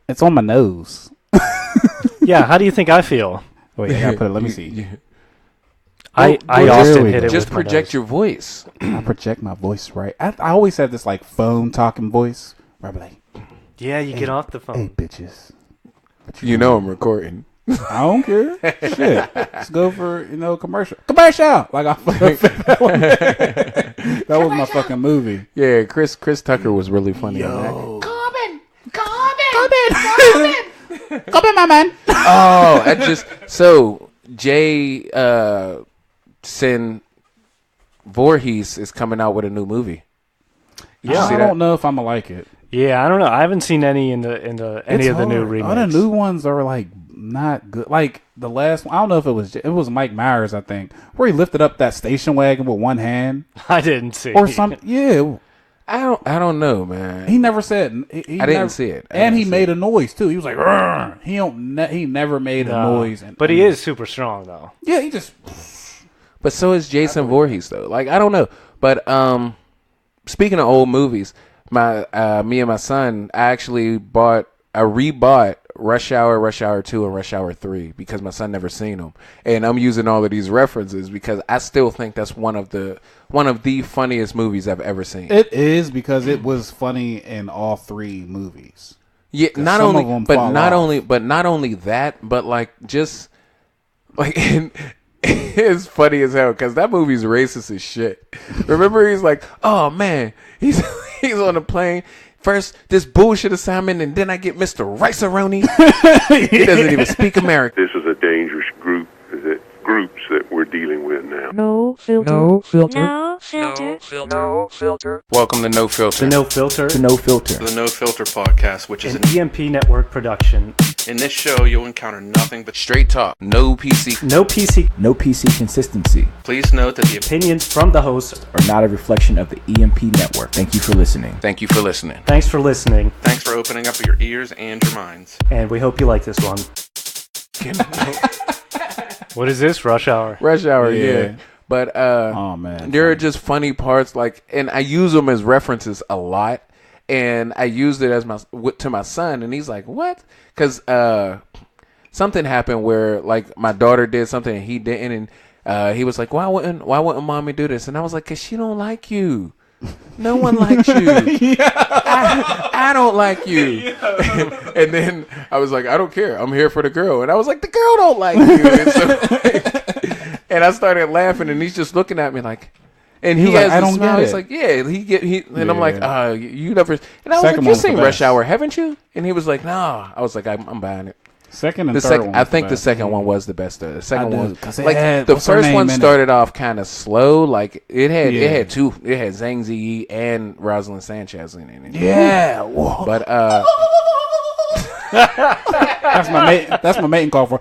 It's on my nose. Yeah, how do you think I feel? Wait, I gotta put it. Let me see. I often hit it just with my project nose. your voice. I project my voice right. I always have this like phone talking voice. Where I'm like, Yeah, you get off the hey phone. bitches. You know I'm recording. I don't care. Shit. Let's go for, commercial. Commercial! Like, that was my fucking movie. Yeah, Chris Tucker was really funny in that. Come in, my man. Oh, Jay Sin Voorhees is coming out with a new movie. Yeah, I don't know if I'm gonna like it. Yeah, I don't know. I haven't seen any in the any It's of the new hard. remakes. All the new ones are like not good. Like the last one, I don't know if it was Mike Myers, I think, where he lifted up that station wagon with one hand I didn't see. or something. Yeah, I don't know, man. he never said. He I didn't see it. And he made a noise too. He was like, "Rrr." He never made a noise. But he is super strong though. Yeah, he just. But so is Jason Voorhees though. Like I don't know. But speaking of old movies, me and my son, I rebought Rush Hour 2, and Rush Hour 3 because my son never seen them, and I'm using all of these references because I still think that's one of the funniest movies I've ever seen. It is because it was funny in all three movies. Yeah, not only that, but like just like it's funny as hell because that movie's racist as shit. Remember, he's like, oh man, he's on a plane. First, this bullshit assignment, and then I get Mr. Rice-A-Roni. He doesn't even speak American. This is a dangerous groups that we're dealing with now. No filter. No filter. No filter. No filter. Welcome to No Filter. The No Filter. The No Filter. The No Filter podcast, which is An EMP Network production. in this show you'll encounter nothing but Straight talk. No PC. No PC. No PC consistency. Please note that the Opinions from the host. Are not a reflection of the EMP network. Thank you for listening. Thank you for listening. Thanks for listening, thanks for opening up your ears and your minds. and we hope you like this one. What is this? Rush Hour. Rush Hour, Yeah. yeah. But Oh man, there are just funny parts, like, and I use them as references a lot, and I used it as to my son, and he's like, "What?" Because something happened where like my daughter did something and he didn't, and he was like, "Why wouldn't mommy do this?" And I was like, "Cause she don't like you. No one likes you. I don't like you." And then I was like, "I don't care. I'm here for the girl." And I was like, "The girl don't like you." And, and I started laughing, and he's just looking at me like, and he has like, "I a don't smile. get He's it." like, "Yeah." And I'm like, "You never." And I was Second like, "You've one's the seen Rush best. Hour, haven't you?" And he was like, "No." I was like, "I'm buying it." second and third one. I think the second one was the best. The second one, 'cause it like had- the what's her first name one in it? started off kind of slow. Like it had Zhang Ziyi and Rosalind Sanchez in it. Yeah, whoa. But that's my mating call for.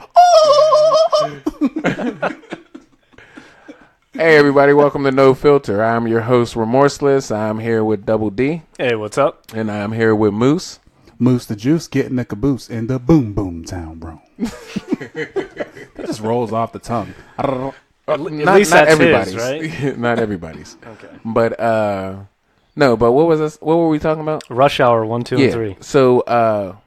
hey everybody, welcome to No Filter. I'm your host, Remorseless. I'm here with Double D, Hey, what's up? and I'm here with Moose. Moose the Juice getting the caboose in the boom boom town, bro. That just rolls off the tongue. At least that's everybody's, his, right? Not everybody's. Okay. But no. But what was this? What were we talking about? Rush Hour 1, 2, and 3. So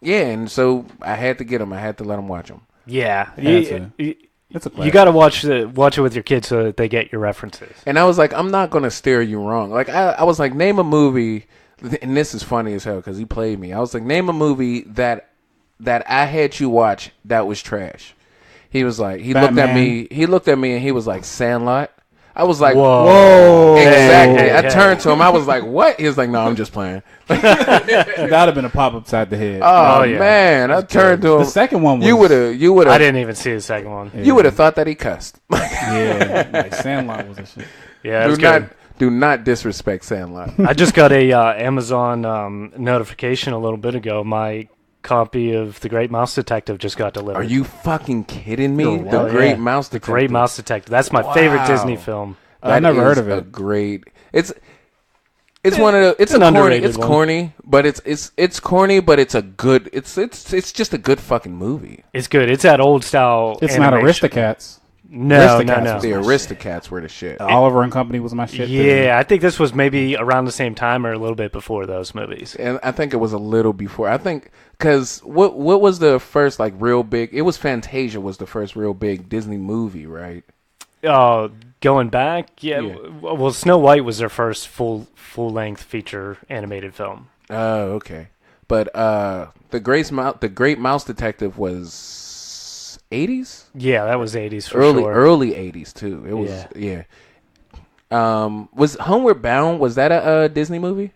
and so I had to get them. I had to let them watch them. Yeah. It's a You got to watch it with your kids so that they get your references. And I was like, I'm not gonna steer you wrong. Like I was like, name a movie, and this is funny as hell because he played me. I was like, name a movie that I had you watch that was trash. He was like, he looked at me, and he was like, Sandlot. I was like, Whoa. Exactly. Hey. I turned to him. I was like, what? He was like, no, I'm just playing. It gotta have been a pop upside the head. Oh, yeah. man, I turned to him. The second one was You would have. I didn't even see the second one. You would have thought that he cussed. Yeah, like Sandlot was a shit. Yeah, it was good. Do not disrespect Sandlot. I just got a Amazon notification a little bit ago. My copy of The Great Mouse Detective just got delivered. Are you fucking kidding me? Oh, The yeah. Great Mouse Detective. Great Mouse Detective. That's my favorite Disney film. I never heard of A it. great. It's one of the. It's an a corny. underrated It's one. corny, but it's corny, but it's a good. It's just a good fucking movie. It's good. It's that old style. It's not animation. Aristocats. No. The Aristocats were the shit. Oliver and Company was my shit. Yeah, I think this was maybe around the same time or a little bit before those movies. And I think it was a little before. I think because what was the first like real big? It was Fantasia was the first real big Disney movie, right? Oh, going back, yeah. Yeah. Well, Snow White was their first full length feature animated film. Oh, okay. But the Great Mouse Detective was 80s. Yeah, that was 80s for Early sure. early 80s too. It was was Homeward Bound? Was that a Disney movie?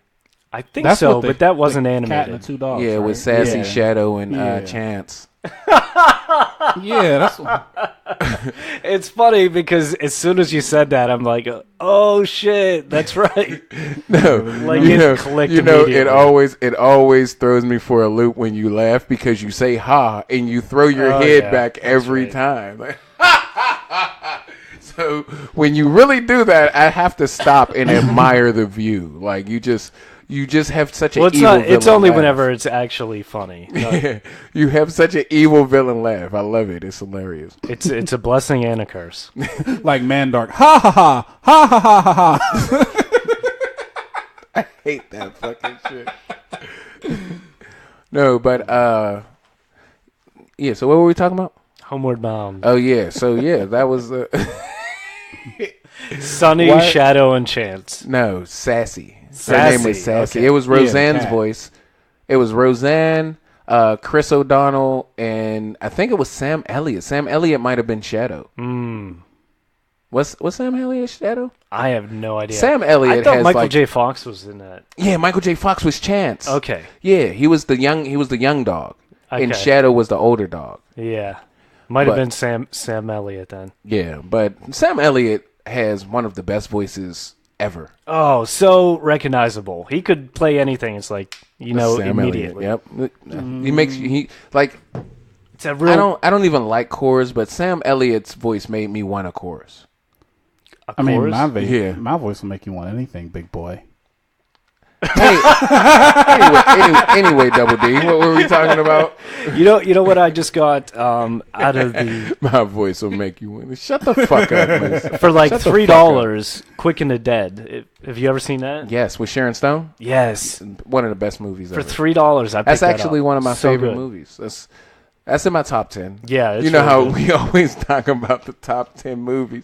I think That's so, what the- but that wasn't Cat and the animated. Two Dogs. Yeah, right? with Sassy Yeah. Shadow and Yeah. Chance. Yeah, that's It's funny because as soon as you said that, I'm like, oh shit, that's right. No, Like, you it know, clicked it immediately. always throws me for a loop when you laugh because you say ha and you throw your Oh, head yeah, back that's every right. time. So when you really do that, I have to stop and admire the view. Like you just have such an Well, it's evil not. It's villain only laugh. whenever it's actually funny. No, You have such an evil villain laugh. I love it. It's hilarious. it's a blessing and a curse. like Mandark. Ha ha ha ha ha ha ha ha. Hate that fucking shit. No, but yeah. So what were we talking about? Homeward Bound. Oh yeah. So yeah, that was Sunny, What? Shadow, and Chance. no Sassy. Her Sassy, name was Sassy. okay. It was Yeah, the Roseanne's cat. voice. It was Roseanne, Chris O'Donnell, and I think it was Sam Elliott. Sam Elliott might have been Shadow. Was Sam Elliott Shadow? I have no idea. Sam Elliott I thought has Michael like J. Fox was in that. yeah. Michael J. Fox was Chance. Okay. Yeah, he was the young dog, and Okay. Shadow was the older dog. Yeah. Might have But- been Sam Elliott then. Yeah, but Sam Elliott has one of the best voices ever. Oh, so recognizable. He could play anything. It's like, Sam immediately. Elliott. Yep. He makes he like It's a real I don't even like chorus, but Sam Elliott's voice made me want a chorus. I mean, chorus? my voice will make you want anything, big boy. Anyway, Double D, what were we talking about? You know what I just got out of the My voice will make you want. Shut the fuck up, Liz. for like Shut the $3. Quick and the Dead. Have you ever seen that? Yes, with Sharon Stone. Yes. One of the best movies For ever. $3, I picked That's that actually up. one of my So favorite good. movies. That's in my top 10. Yeah, it's you know really how good. we always talk about the top 10 movies,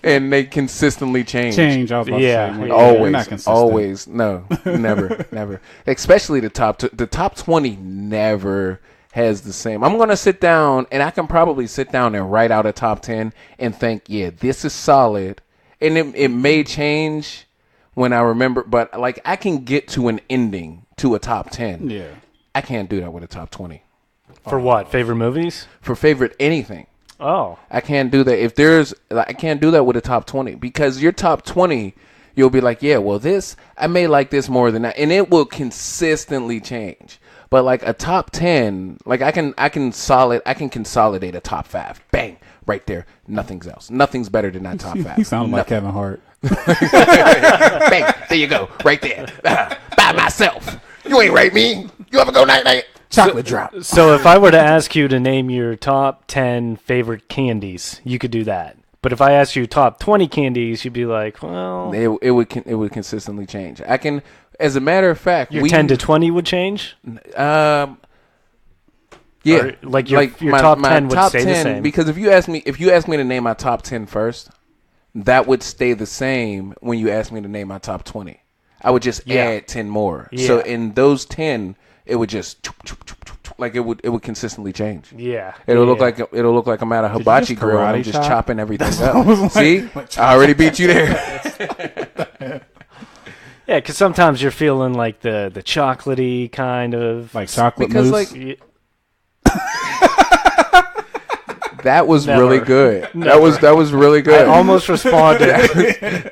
and they consistently change. Change. I was about Yeah, to say. yeah. You're not consistent. Always, no, never. Especially the top 20 never has the same. I'm gonna sit down, and I can probably sit down and write out a top 10 and think, yeah, this is solid, and it may change when I remember, but like I can get to an ending to a top 10. Yeah. I can't do that with a top 20 For what? Favorite movies? for favorite anything. Oh. I can't do that. I can't do that with a top 20 because your top 20, you'll be like, yeah, well, I may like this more than that, and it will consistently change. But like a top 10, like I can consolidate a top 5. Bang, right there. Nothing's else. Nothing's better than that top 5. He sounded like Nothing. Kevin Hart. Bang, there you go, right there. By myself. You ain't right, me. You ever go night night? Chocolate drop. So if I were to ask you to name your top 10 favorite candies, you could do that. But if I asked you top 20 candies, you'd be like, well, It would consistently change. I can, as a matter of fact, your 10 to 20 would change? Yeah, Or, like your top 10 would top stay the same. Because if you ask me to name my top 10 first, that would stay the same when you ask me to name my top 20. I would just add 10 more. Yeah. So in those 10, it would just like it would consistently change. Yeah. It'll Yeah. look like I'm at a you hibachi just grill and I'm karate just chop? chopping everything I was up. like- See, I already beat you there. Yeah, because sometimes you're feeling like the chocolatey kind of. Like chocolate Because, mousse. like, Y- That was Never. really good. Never. That was really I good. almost responded.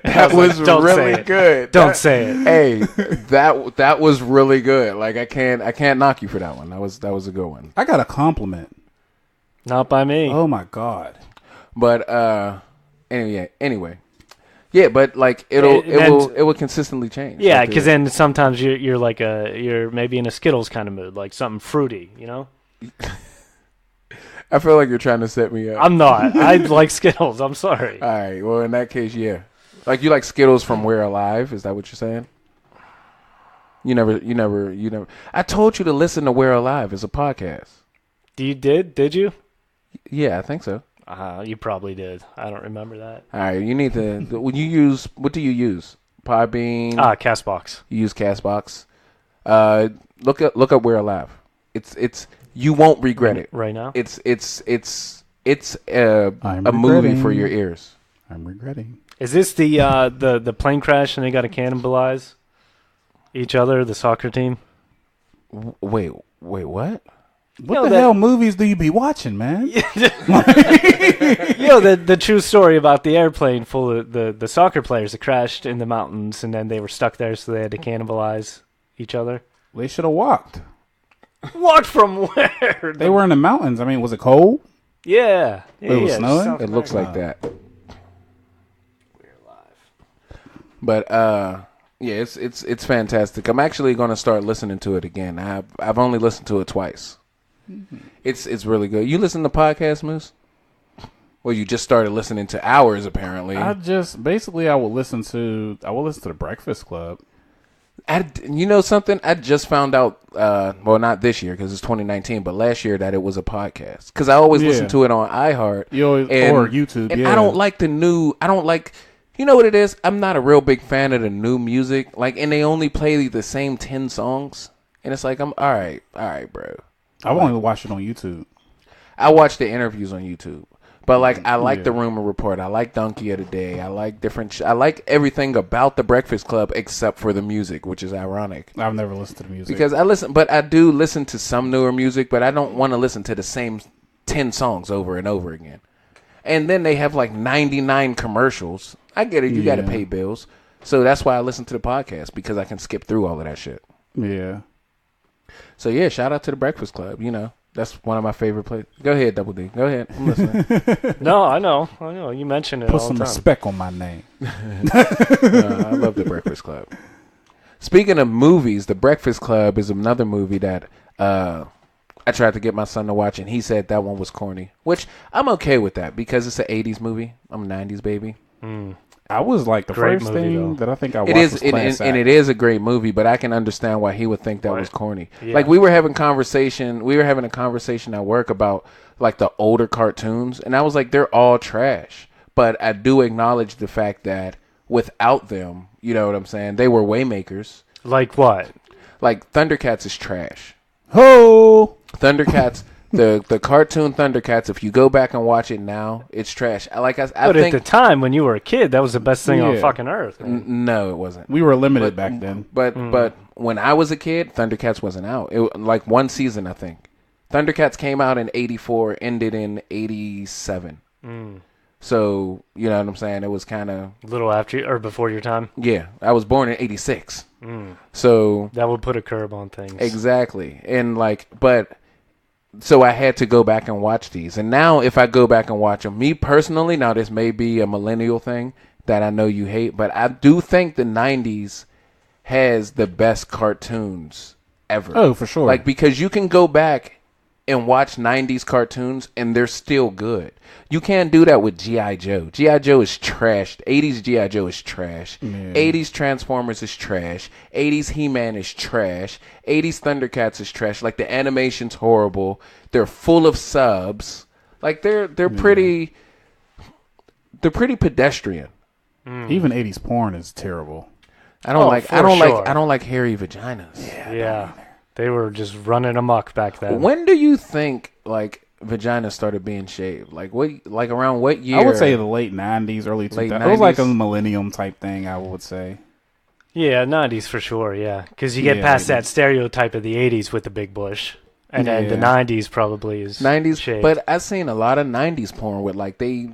That was "Don't say really it. good. Don't say it. Hey, that was really good. Like I can't knock you for that one. That was a good one. I got a compliment. Not by me. Oh my god. But anyway. Yeah, but like it will consistently change. Yeah, Like, because then sometimes you're like you're maybe in a Skittles kind of mood, like something fruity, you know? I feel like you're trying to set me up. I'm not. I like Skittles. I'm sorry. All right. Well, in that case, yeah. Like you like Skittles from We're Alive? Is that what you're saying? You never. I told you to listen to We're Alive. It's a podcast. You did? Did you? Yeah, I think so. You probably did. I don't remember that. All right. You need to. When you use, what do you use? Podbean. Castbox. You use Castbox. Look up We're Alive. It's. You won't regret it. Right now? It's a movie for your ears. I'm regretting. Is this the plane crash and they got to cannibalize each other, the soccer team? Wait, what? What the hell movies do you be watching, man? The true story about the airplane full of the soccer players that crashed in the mountains and then they were stuck there, so they had to cannibalize each other. They should have walked. Walked from where? They were in the mountains. I mean, was it cold? Yeah. It was snowing? It looks like that. We're alive. But yeah, it's fantastic. I'm actually going to start listening to it again. I've only listened to it twice. Mm-hmm. It's really good. You listen to podcasts, Moose? Well, you just started listening to ours, apparently. I will listen to the Breakfast Club. You know something? I just found out, well, not this year because it's 2019, but last year that it was a podcast. Because I always listen to it on iHeart. Or YouTube, and I don't like you know what it is? I'm not a real big fan of the new music. And they only play the same 10 songs. And it's like, I'm all right, bro. I've only watched it on YouTube. I watch the interviews on YouTube. But I like the Rumor Report. I like Donkey of the Day. I like I like everything about the Breakfast Club except for the music, which is ironic. I've never listened to the music because I do listen to some newer music, but I don't want to listen to the same 10 songs over and over again. And then they have 99 commercials. I get it. You got to pay bills, so that's why I listen to the podcast because I can skip through all of that shit. Yeah. So yeah, shout out to the Breakfast Club. That's one of my favorite places. Go ahead, Double D. Go ahead. I'm listening. No, I know. You mention it Put all some the time. respect on my name. I love the Breakfast Club. Speaking of movies, the Breakfast Club is another movie that I tried to get my son to watch, and he said that one was corny, which I'm okay with that because it's an 80s movie. I'm a 90s baby. I was the Great first movie, thing though. that I think I watched It is, was Class and Act. it is a great movie, but I can understand why he would think that was corny. Yeah. We were having a conversation at work about the older cartoons, and I was like, they're all trash. But I do acknowledge the fact that without them, you know what I'm saying, they were waymakers. Like what? Thundercats is trash. Ho! Thundercats, the cartoon Thundercats, if you go back and watch it now, it's trash. I But think at the time when you were a kid, that was the best thing on fucking earth. no, it wasn't. We were limited back then. But when I was a kid, Thundercats wasn't out. It one season, I think. Thundercats came out in 84, ended in 87. So, you know what I'm saying? It was kind of A little after or before your time. yeah. I was born in 86. So That would put a curb on things. exactly. And so I had to go back and watch these. And now if I go back and watch them, me personally, now this may be a millennial thing that I know you hate, but I do think the 90s has the best cartoons ever. Oh, for sure. Because you can go back and watch 90s cartoons and they're still good. You can't do that with G.I. Joe. G.I. Joe is trash. 80s G.I. Joe is trash. Yeah. 80s Transformers is trash. 80s He-Man is trash. 80s Thundercats is trash. The animation's horrible. They're full of subs. They're pretty pedestrian. Even 80s porn is terrible. I don't sure. I don't like hairy vaginas. Yeah. They were just running amok back then. When do you think vagina started being shaved? Around what year? I would say the late 90s, early 2000s. It was 90s? a millennium type thing, I would say. Yeah, 90s for sure, yeah. Because you get past that stereotype of the 80s with the big bush. And then the 90s probably is 90s, shaved. but I've seen a lot of 90s porn with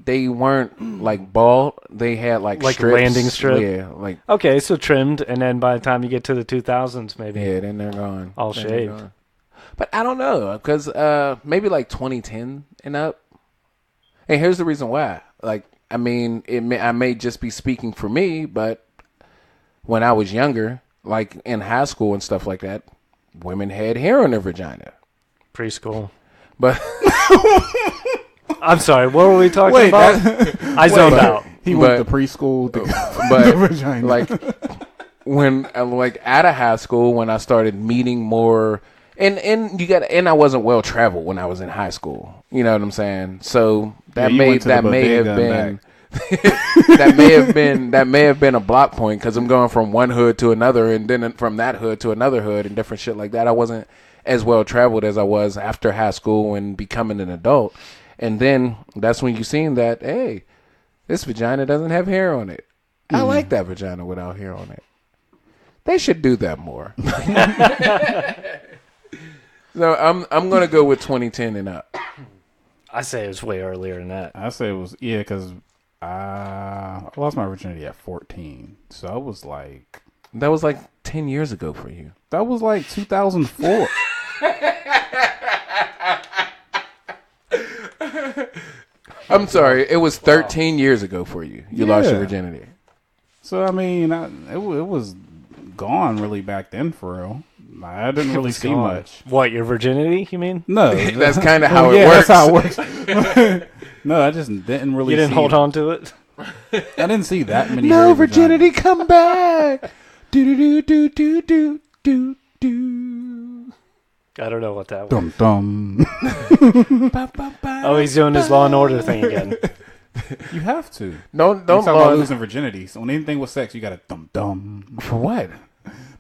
they weren't bald. They had strips. landing strip? Yeah, Okay, so trimmed, and then by the time you get to the 2000s, maybe. yeah, then they're gone. All Then they're shaved. gone. But I don't know, because maybe 2010 and up. And here's the reason why. I may just be speaking for me, but when I was younger, in high school and stuff like that, women had hair on their vagina. Preschool. But I'm sorry. What were we talking Wait, about? I zoned out. He went to But- preschool to but vagina. like when like out of high school, when I started meeting more, and I wasn't well traveled when I was in high school. You know what I'm saying? So that you went to the may have bodega been and that may have been a block point because I'm going from one hood to another, and then from that hood to another hood, and different shit like that. I wasn't as well traveled as I was after high school and becoming an adult, and then that's when you seen that, hey, this vagina doesn't have hair on it. I like that vagina without hair on it. They should do that more. So I'm gonna go with 2010 and up. I say it was way earlier than that. I say it was because I lost my virginity at 14, so I was like That was like 10 years ago for you. that was like 2004. I'm sorry, it was 13 years ago for you. You lost your Yeah. virginity. So I mean, it was gone really back then for real. I didn't really see Gone. much. What, your virginity, you mean? No, That's kind of how it yeah, works. that's how it works. No, I just didn't really. You didn't see hold on to it? I didn't see that many. No hairy virginity, vaginas. come back. Do do do do do do do. I don't know what that was. Dum dum. Oh, he's doing his Law and Order thing again. You have to. Don't Talk about lose losing virginity. So when anything with sex, you got to dum dum. for what?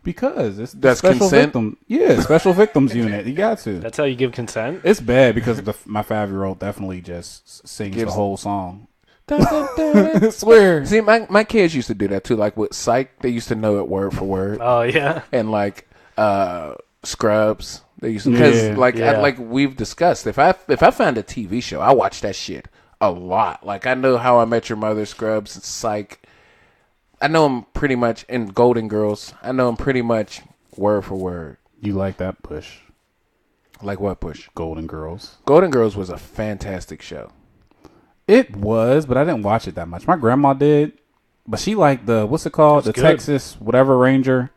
Because it's the That's special consent? victim. Yeah, special victims unit. You got to. That's how you give consent? It's bad because my 5-year-old definitely just sings Gives- the whole song. Dun, dun, dun. I swear. See, my kids used to do that too. Like with Psych, they used to know it word for word, Oh, yeah. and like Scrubs, they used to because Yeah. Yeah. like we've discussed. If I find a TV show, I watch that shit a lot. Like I know How I Met Your Mother, Scrubs, Psych. I know them pretty much in Golden Girls. I know them pretty much word for word. You like that push? Like what push? Golden Girls. Golden Girls was a fantastic show. It was, but I didn't watch it that much. My grandma did, but she liked the what's it called? The That's good. Texas whatever Ranger.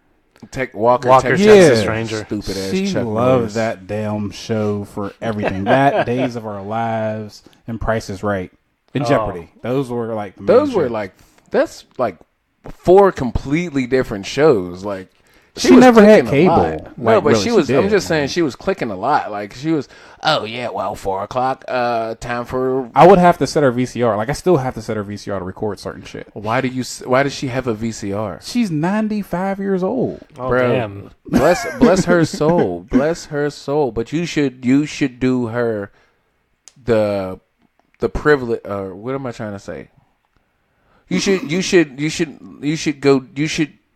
Walker Texas Yeah. Ranger. Stupid ass She Chuck loved Norris. that damn show for everything. That Days of Our Lives and Price is Right and Oh. Jeopardy. Those were like the main Those were shows. like that's like 4 completely different shows. Like She was never had clicking a cable. lot. No, Like, but really, she she was. I'm did. just saying she was clicking a lot. Like she was. Oh yeah, well 4 o'clock. Time for. I would have to set her VCR. Like I still have to set her VCR to record certain shit. Why does she have a VCR? She's 95 years old. Oh, Bro. damn. Bless her soul. Bless her soul. But you should do her the privilege. Or what am I trying to say? You should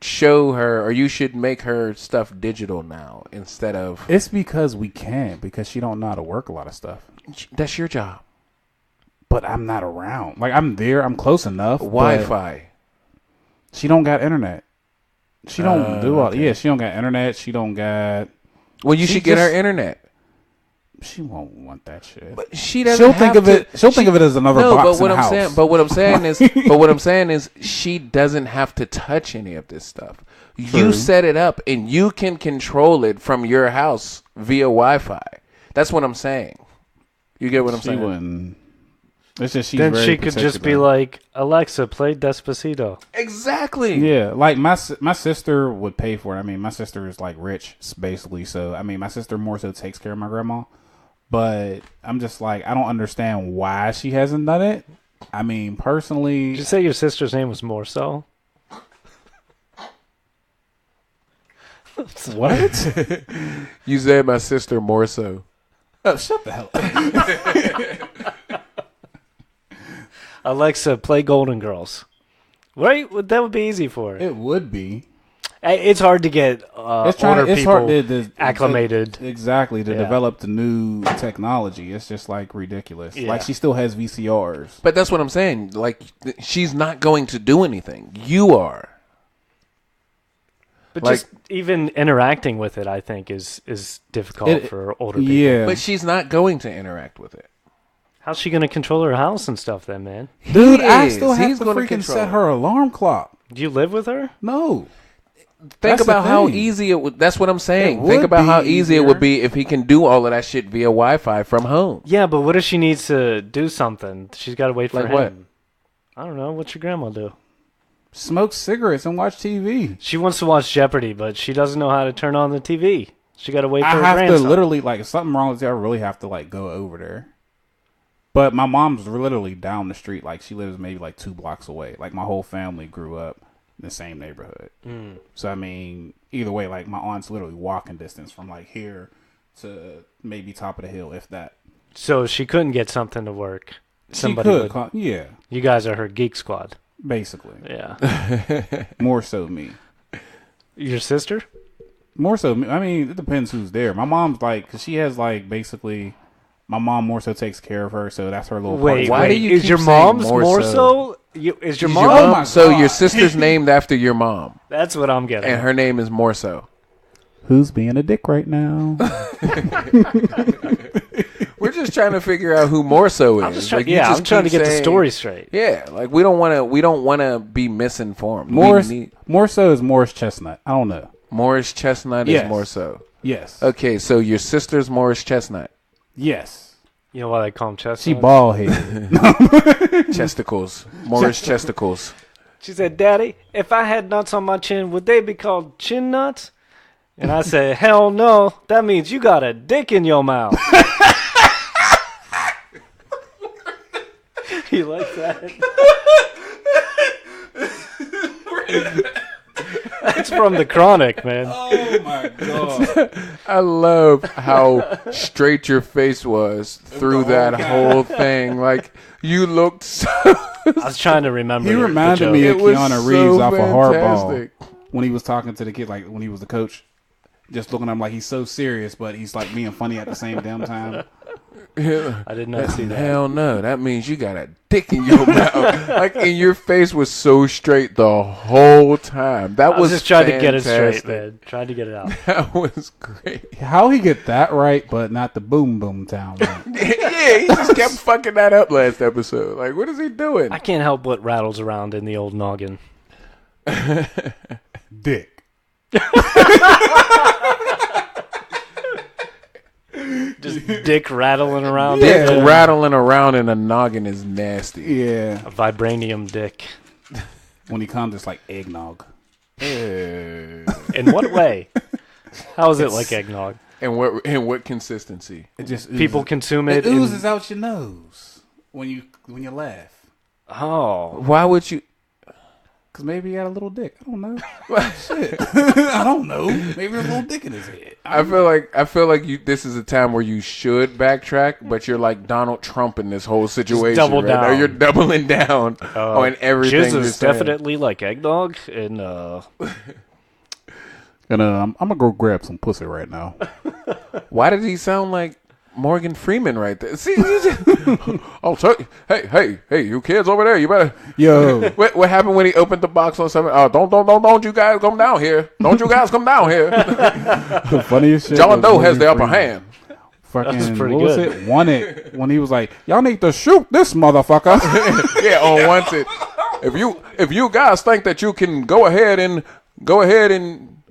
show her, or you should make her stuff digital now instead of. It's because we can't, because she don't know how to work a lot of stuff. That's your job. But I'm not around. Like I'm there, I'm close enough. but Wi-Fi. She don't got internet. She don't do all. okay. Yeah, she don't got internet. She don't got. Well, you She should get her just- internet. She won't want that shit. But she doesn't. She'll have think of to- it. She'll think of it as another No, box but in what the I'm house. saying, but what I'm saying is, but what I'm saying is, she doesn't have to touch any of this stuff. You True. set it up, and you can control it from your house via Wi-Fi. That's what I'm saying. You get what I'm she saying? wouldn't. It's just she's Then very she could just protective be of it. like, Alexa, play Despacito. Exactly. Yeah, like my sister would pay for it. I mean, my sister is like rich, basically. So I mean, my sister more so takes care of my grandma. But I'm just like, I don't understand why she hasn't done it. I mean, personally, Did you say your sister's name was Morso? what? You said my sister more so. Oh, shut the hell up. Alexa, play Golden Girls. Right? That would be easy for her. It would be. It's hard to get older It's people hard to acclimated. exactly to Yeah. develop the new technology. It's just like ridiculous. Yeah. Like she still has VCRs. But that's what I'm saying. Like she's not going to do anything. You are. But like- just even interacting with it, I think, is difficult for older people. Yeah, But she's not going to interact with it. How's she going to control her house and stuff then, man? dude, He I is. still have He's to gonna freaking control set it. her alarm clock. Do you live with her? No, Think That's the about how thing. easy it would. That's what I'm saying. It Think would about be how easy it easier. would be if he can do all of that shit via Wi-Fi from home. Yeah, but what if she needs to do something? She's got to wait for Like him. what? I don't know. What's your grandma do? Smoke cigarettes and watch TV. She wants to watch Jeopardy, but she doesn't know how to turn on the TV. She got to wait for I her have to grandson. literally, like, if something wrong with it, I really have to, like, go over there. But my mom's literally down the street. Like, she lives maybe, like, 2 blocks away. Like, my whole family grew up in the same neighborhood. So, I mean, either way, like, my aunt's literally walking distance from, like, here to maybe top of the hill, if that. So she couldn't get something to work. Somebody she could. would. Yeah, You guys are her geek squad. basically. Yeah. More so me. Your sister? More so, I mean, it depends who's there. My mom's like, cause she has like basically, my mom more so takes care of her, so that's her little. Wait, Why part. do wait. you Is keep your saying mom's more more so? so? Is your Is mom? your Oh my so your God. sister's named after your mom, That's what I'm getting. and her name is more so. Who's being a dick right now? We're just trying to figure out who more so is. I'm just trying. Like, you Yeah, just I'm trying to keep get the saying- story straight. Yeah, like we don't want to be misinformed. Morris, We need- more so is Morris Chestnut. I don't know. Morris Chestnut Yes. is more so. Yes. Okay, so your sister's Morris Chestnut. Yes. You know why they call him Chestnut? She bald headed. Chesticles. Morris Chesticles. She said, "Daddy, if I had nuts on my chin, would they be called chin nuts?" And I said, "Hell no. That means you got a dick in your mouth." You like that? That's from The Chronic, man. Oh my god. I love how straight your face was through that whole thing. Like, you looked so... I was trying to remember. He the reminded me joke. of It was Keanu so Reeves off of Hardball fantastic. when he was talking to the kid, like when he was the coach. Just looking at him like he's so serious, but he's like being funny at the same damn time. I did not see that. Hell no, that means you got a dick in your mouth. Like, and your face was so straight the whole time. That I was was just trying to get it fantastic. straight, man. Trying to get it out. That was great. How he get that right, but not the boom boom town right? Yeah, he just kept fucking that up last episode. Like, what is he doing? I can't help what rattles around in the old noggin. Dick. Just dick rattling around. Dick there. rattling around in a noggin is nasty. Yeah. A vibranium dick. When he comes, it's like eggnog. In what way? How is it like eggnog? And what consistency? It just oozes. People consume it. It in- oozes out your nose when you laugh. Oh, Why would you? Cause maybe he had a little dick. I don't know. Shit. I don't know. Maybe there's a little dick in his head. I feel like you. This is a time where you should backtrack, but you're like Donald Trump in this whole situation. double right now. down. You're doubling down on everything. jizz you're is saying. definitely like eggnog, and And I'm gonna go grab some pussy right now. Why did he sound like Morgan Freeman right there? See, oh, hey, you kids over there, you better. Yo, What happened when he opened the box on something? Oh, don't you guys come down here. Don't you guys come down here. the funniest shit. John was Doe has Morgan the upper Freeman. hand. Fucking, pretty what was good. it? Wanted when he was like, "Y'all need to shoot this motherfucker." Yeah, on Wanted. If you guys think that you can go ahead and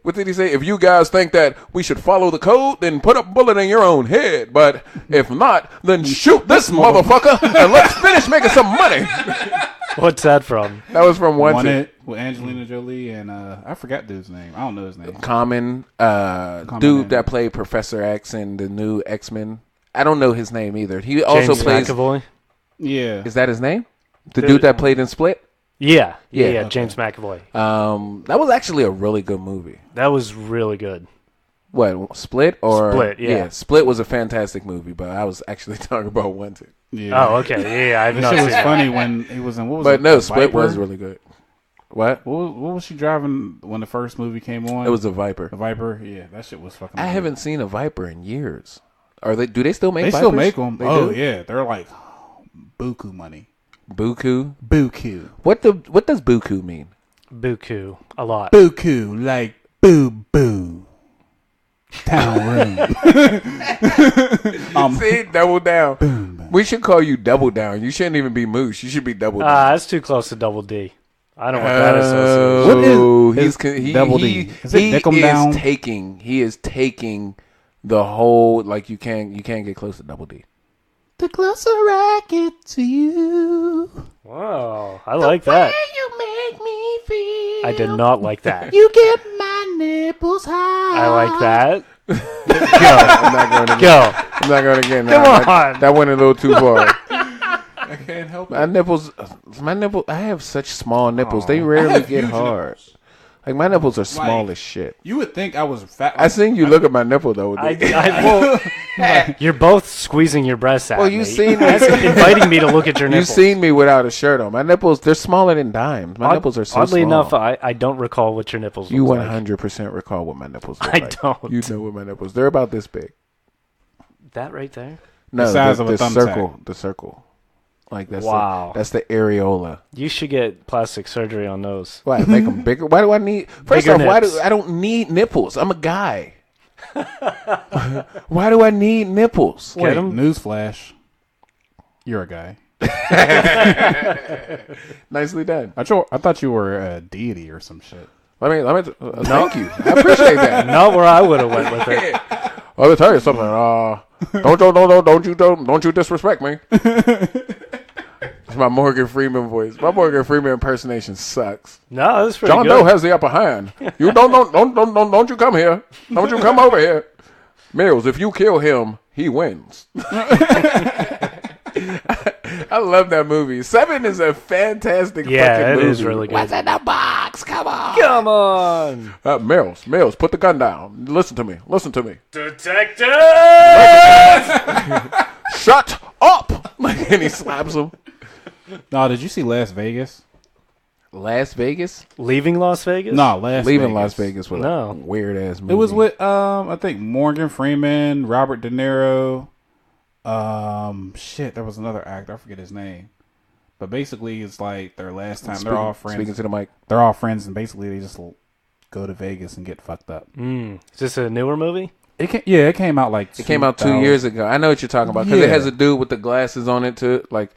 what did he say? If you guys think that we should follow the code, then put a bullet in your own head. But if not, then shoot this motherfucker and let's finish making some money. what's that from? That was from Wanted. Wanted with Angelina Jolie and I forgot dude's name. I don't know his name. Common dude man. that played Professor X in the new X-Men. I don't know his name either. He also James plays. McAvoy. Yeah, Is that his name? The dude that played in Split. Yeah, Yeah, James McAvoy. That was actually a really good movie. That was really good. What, Split or Split, yeah. Split was a fantastic movie, but I was actually talking about Wanted. yeah. Oh, okay. Yeah, I've That not shit seen was that. funny when he was in. What was But it? no, the Split was Viper? really good. What? What was she driving when the first movie came on? It was a Viper. the Viper. Yeah, that shit was fucking. I good. haven't seen a Viper in years. Do they still make They Vipers? still make them. They Oh do? yeah, they're like buku money. Buku. Buku. What does buku mean? Buku. A lot. Buku, like boo boo. Town room. See, double down. We should call you Double Down. You shouldn't even be Moose. You should be Double Down. That's too close to Double D. I don't want that association. What is double D? Is it dick 'em down? He is taking the whole, like, you can't get close to double D. The closer I get to you. Wow, I like that. You make me feel. I did not like that. You get my nipples high. I like that. I'm not going again. Go. I'm not going again. Come on. That went a little too far. I can't help My nipples. I have such small nipples. They rarely get hard. Like, my nipples are small as shit. You would think I was fat. I seen you look at my nipple though. You're both squeezing your breasts out. Well, you seen me. inviting me to look at your You nipples. seen me without a shirt on. My nipples, they're smaller than dimes. My nipples are so Oddly small. enough, I don't recall what your nipples You look like. 100% recall what my nipples look I like. don't. You know what my nipples. They're about this big. That right there? No, The size of a thumbtack. circle. The circle. Like, that's Wow. that's the areola. You should get plastic surgery on those. Why make them bigger? Why do I need? First Bigger off, why nips. do I don't need nipples? I'm a guy. Why do I need nipples? Wait, 'em? newsflash. You're a guy. Nicely done. I thought you were a deity or some shit. Thank you. I appreciate that. Not where I would have went with it. Let me tell you something. Don't you disrespect me. It's my Morgan Freeman voice. My Morgan Freeman impersonation sucks. No, that's pretty John good. Doe has the upper hand. You don't you come here. Don't you come over here. Mills, if you kill him, he wins. I love that movie. Seven is a fantastic fucking movie. it is really good. What's in the box? Come on. Come on. Mills, put the gun down. Listen to me. Detective! Shut up. And he slaps him. No, did you see Las Vegas? Las Vegas? Leaving Las Vegas? No, Las Leaving Vegas. Las Vegas was No. a weird ass movie. It was with I think Morgan Freeman, Robert De Niro. There was another actor. I forget his name. But basically, it's like their last time. They're all friends. Speaking to the mic. They're all friends, and basically they just go to Vegas and get fucked up. Is this a newer movie? It came out like It came out 2 years ago. I know what you're talking about because it Yeah. has a dude with the glasses on it too, like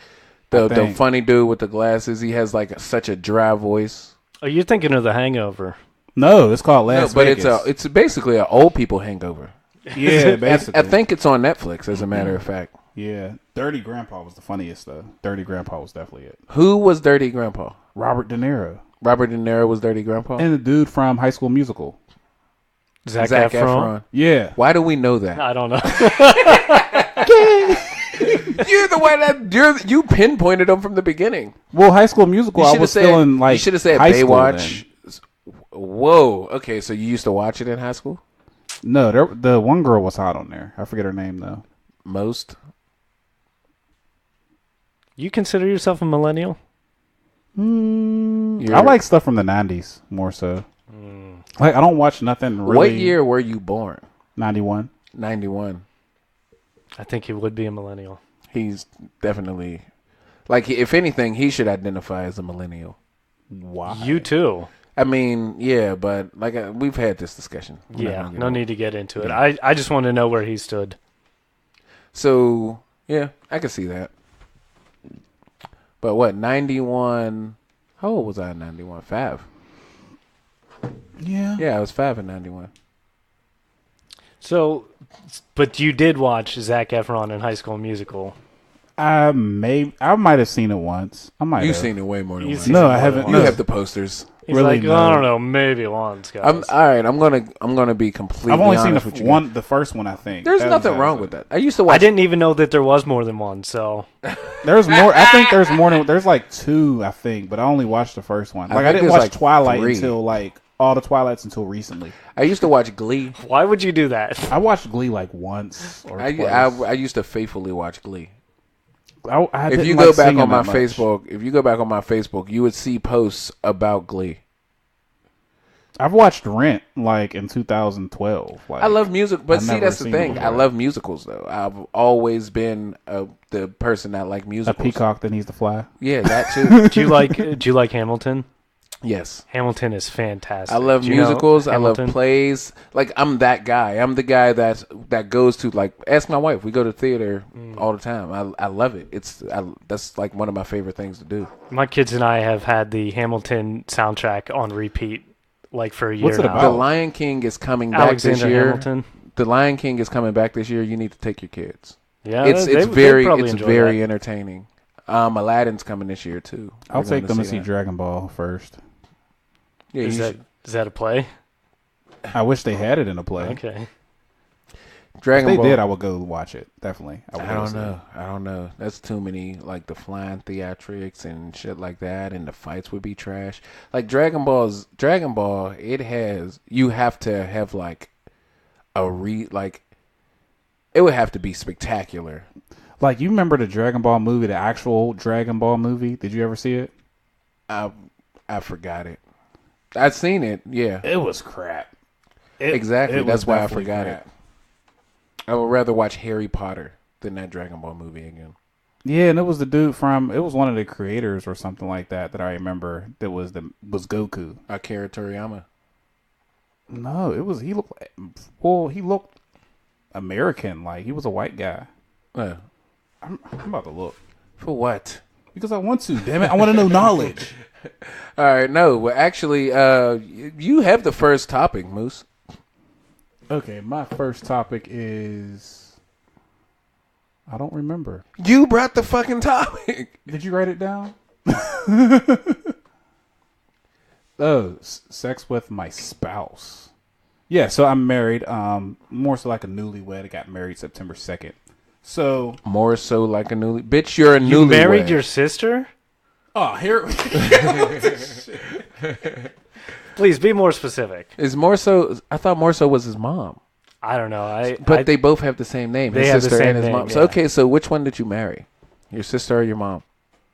the think. funny dude with the glasses. He has like such a dry voice. Oh, you're thinking of The Hangover. No, it's called Las No, but Vegas. it's basically an old people hangover. Yeah, basically. I think it's on Netflix, as a matter of fact. Yeah, Dirty Grandpa was the funniest though. Dirty Grandpa was definitely it. Who was Dirty Grandpa? Robert De Niro Robert De Niro was Dirty Grandpa. and the dude from High School Musical. Zac Efron. Yeah, Why do we know that? I don't know. You're the one that you pinpointed him from the beginning. well, High School Musical. You I should have was said. still in like You should have said high school Baywatch. then. Whoa. Okay, so you used to watch it in high school? No, the one girl was hot on there. I forget her name though. Most. You consider yourself a millennial? I like stuff from the '90s more so. Like I don't watch nothing really. What year were you born? 91. 91. I think he would be a millennial. He's definitely, like, if anything, he should identify as a millennial. Why? You too. I mean, yeah, but like we've had this discussion. We're not Yeah, gonna get no into it. need to get into it. I just want to know where he stood. So yeah, I can see that. But what, 91? How old was I in 91? 5. Yeah. Yeah, I was 5 in 91. So, but you did watch Zac Efron in High School Musical. I might have seen it once. I might. You've have. seen it way more than You've once. seen No, it I more haven't. than You once. have the posters. He's really, like, no. I don't know, maybe once, guys. All right. I'm gonna be completely. I've only seen honest with you. the first one. I think There's That nothing was wrong it. with that. I used to watch. I didn't even know that there was more than one. So There's more. I think there's more than. There's like 2, I think, but I only watched the first one. I Like I, think didn't there's watch like Twilight 3. until like all the Twilights until recently. I used to watch Glee. why would you do that? I watched Glee like once or twice. I used to faithfully watch Glee. I If didn't you like go back singing on my that much. Facebook, you would see posts about Glee. I've watched Rent like in 2012. Like I love music, but I've see, never that's the seen it thing. I before. love musicals, though. I've always been the person that like a musicals. peacock that needs to fly. Yeah, that too. Do you like Hamilton? Yes. Hamilton is fantastic. I love Do you know musicals. I love Hamilton? plays. Like, I'm that guy. I'm the guy that goes to, like, ask my wife. We go to theater all the time. I love it. That's like one of my favorite things to do. My kids and I have had the Hamilton soundtrack on repeat like for a year What's it now. about? The Lion King is coming back Alexander this year. Hamilton. The Lion King is coming back this year. You need to take your kids. Yeah, It's they'd very probably enjoy very that. entertaining. Aladdin's coming this year too. I'll We're take going them to see that. Dragon Ball first. Yeah, Is that a play? I wish they had it in a play. Okay. Dragon If they Ball. did, I would go watch it. Definitely. Would I go don't see it. know. I don't know. That's too many, like, the flying theatrics and shit like that, and the fights would be trash. Like, Dragon Ball, it has, you have to have, like, it would have to be spectacular. Like, you remember the Dragon Ball movie, the actual Dragon Ball movie? Did you ever see it? I forgot it. I've seen it, yeah. It was crap. Exactly. it was That's why I definitely forgot crap. it. I would rather watch Harry Potter than that Dragon Ball movie again. Yeah, and it was the dude it was one of the creators or something like that I remember that was Goku. Akira Toriyama. No, he looked American, like he was a white guy. Uh, I'm about to look. for what? Because I want to, damn it. I want to know knowledge. All right, no. Well, actually, you have the first topic, Moose. Okay, my first topic is I don't remember. You brought the fucking topic. Did you write it down? Sex with my spouse. Yeah, so I'm married. More so like a newlywed. I got married September 2nd. So More so like a newly bitch. You're a You newlywed. married your sister? oh here Please be more specific. Is more so? I thought more so was his mom, I don't know. but they both have the same name. They His have the sister same and his name, mom. So yeah. okay, so which one did you marry? Your sister or your mom?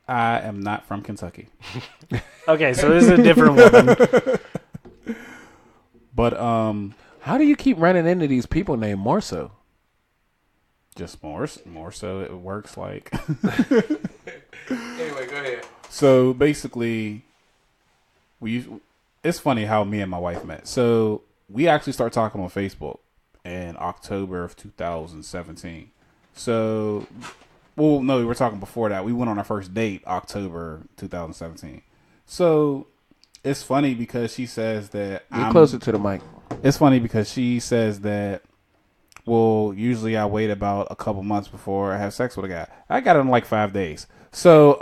I am not from Kentucky. Okay, so this is a different woman. But How do you keep running into these people named more so? just more so it works like Anyway, go ahead. so basically it's funny how me and my wife met. So we actually started talking on Facebook in October of 2017. So well no, we were talking before that. We went on our first date October 2017. So it's funny because she says that Get closer to the mic. It's funny because she says that, well, usually I wait about a couple months before I have sex with a guy. I got it in like 5 days. So,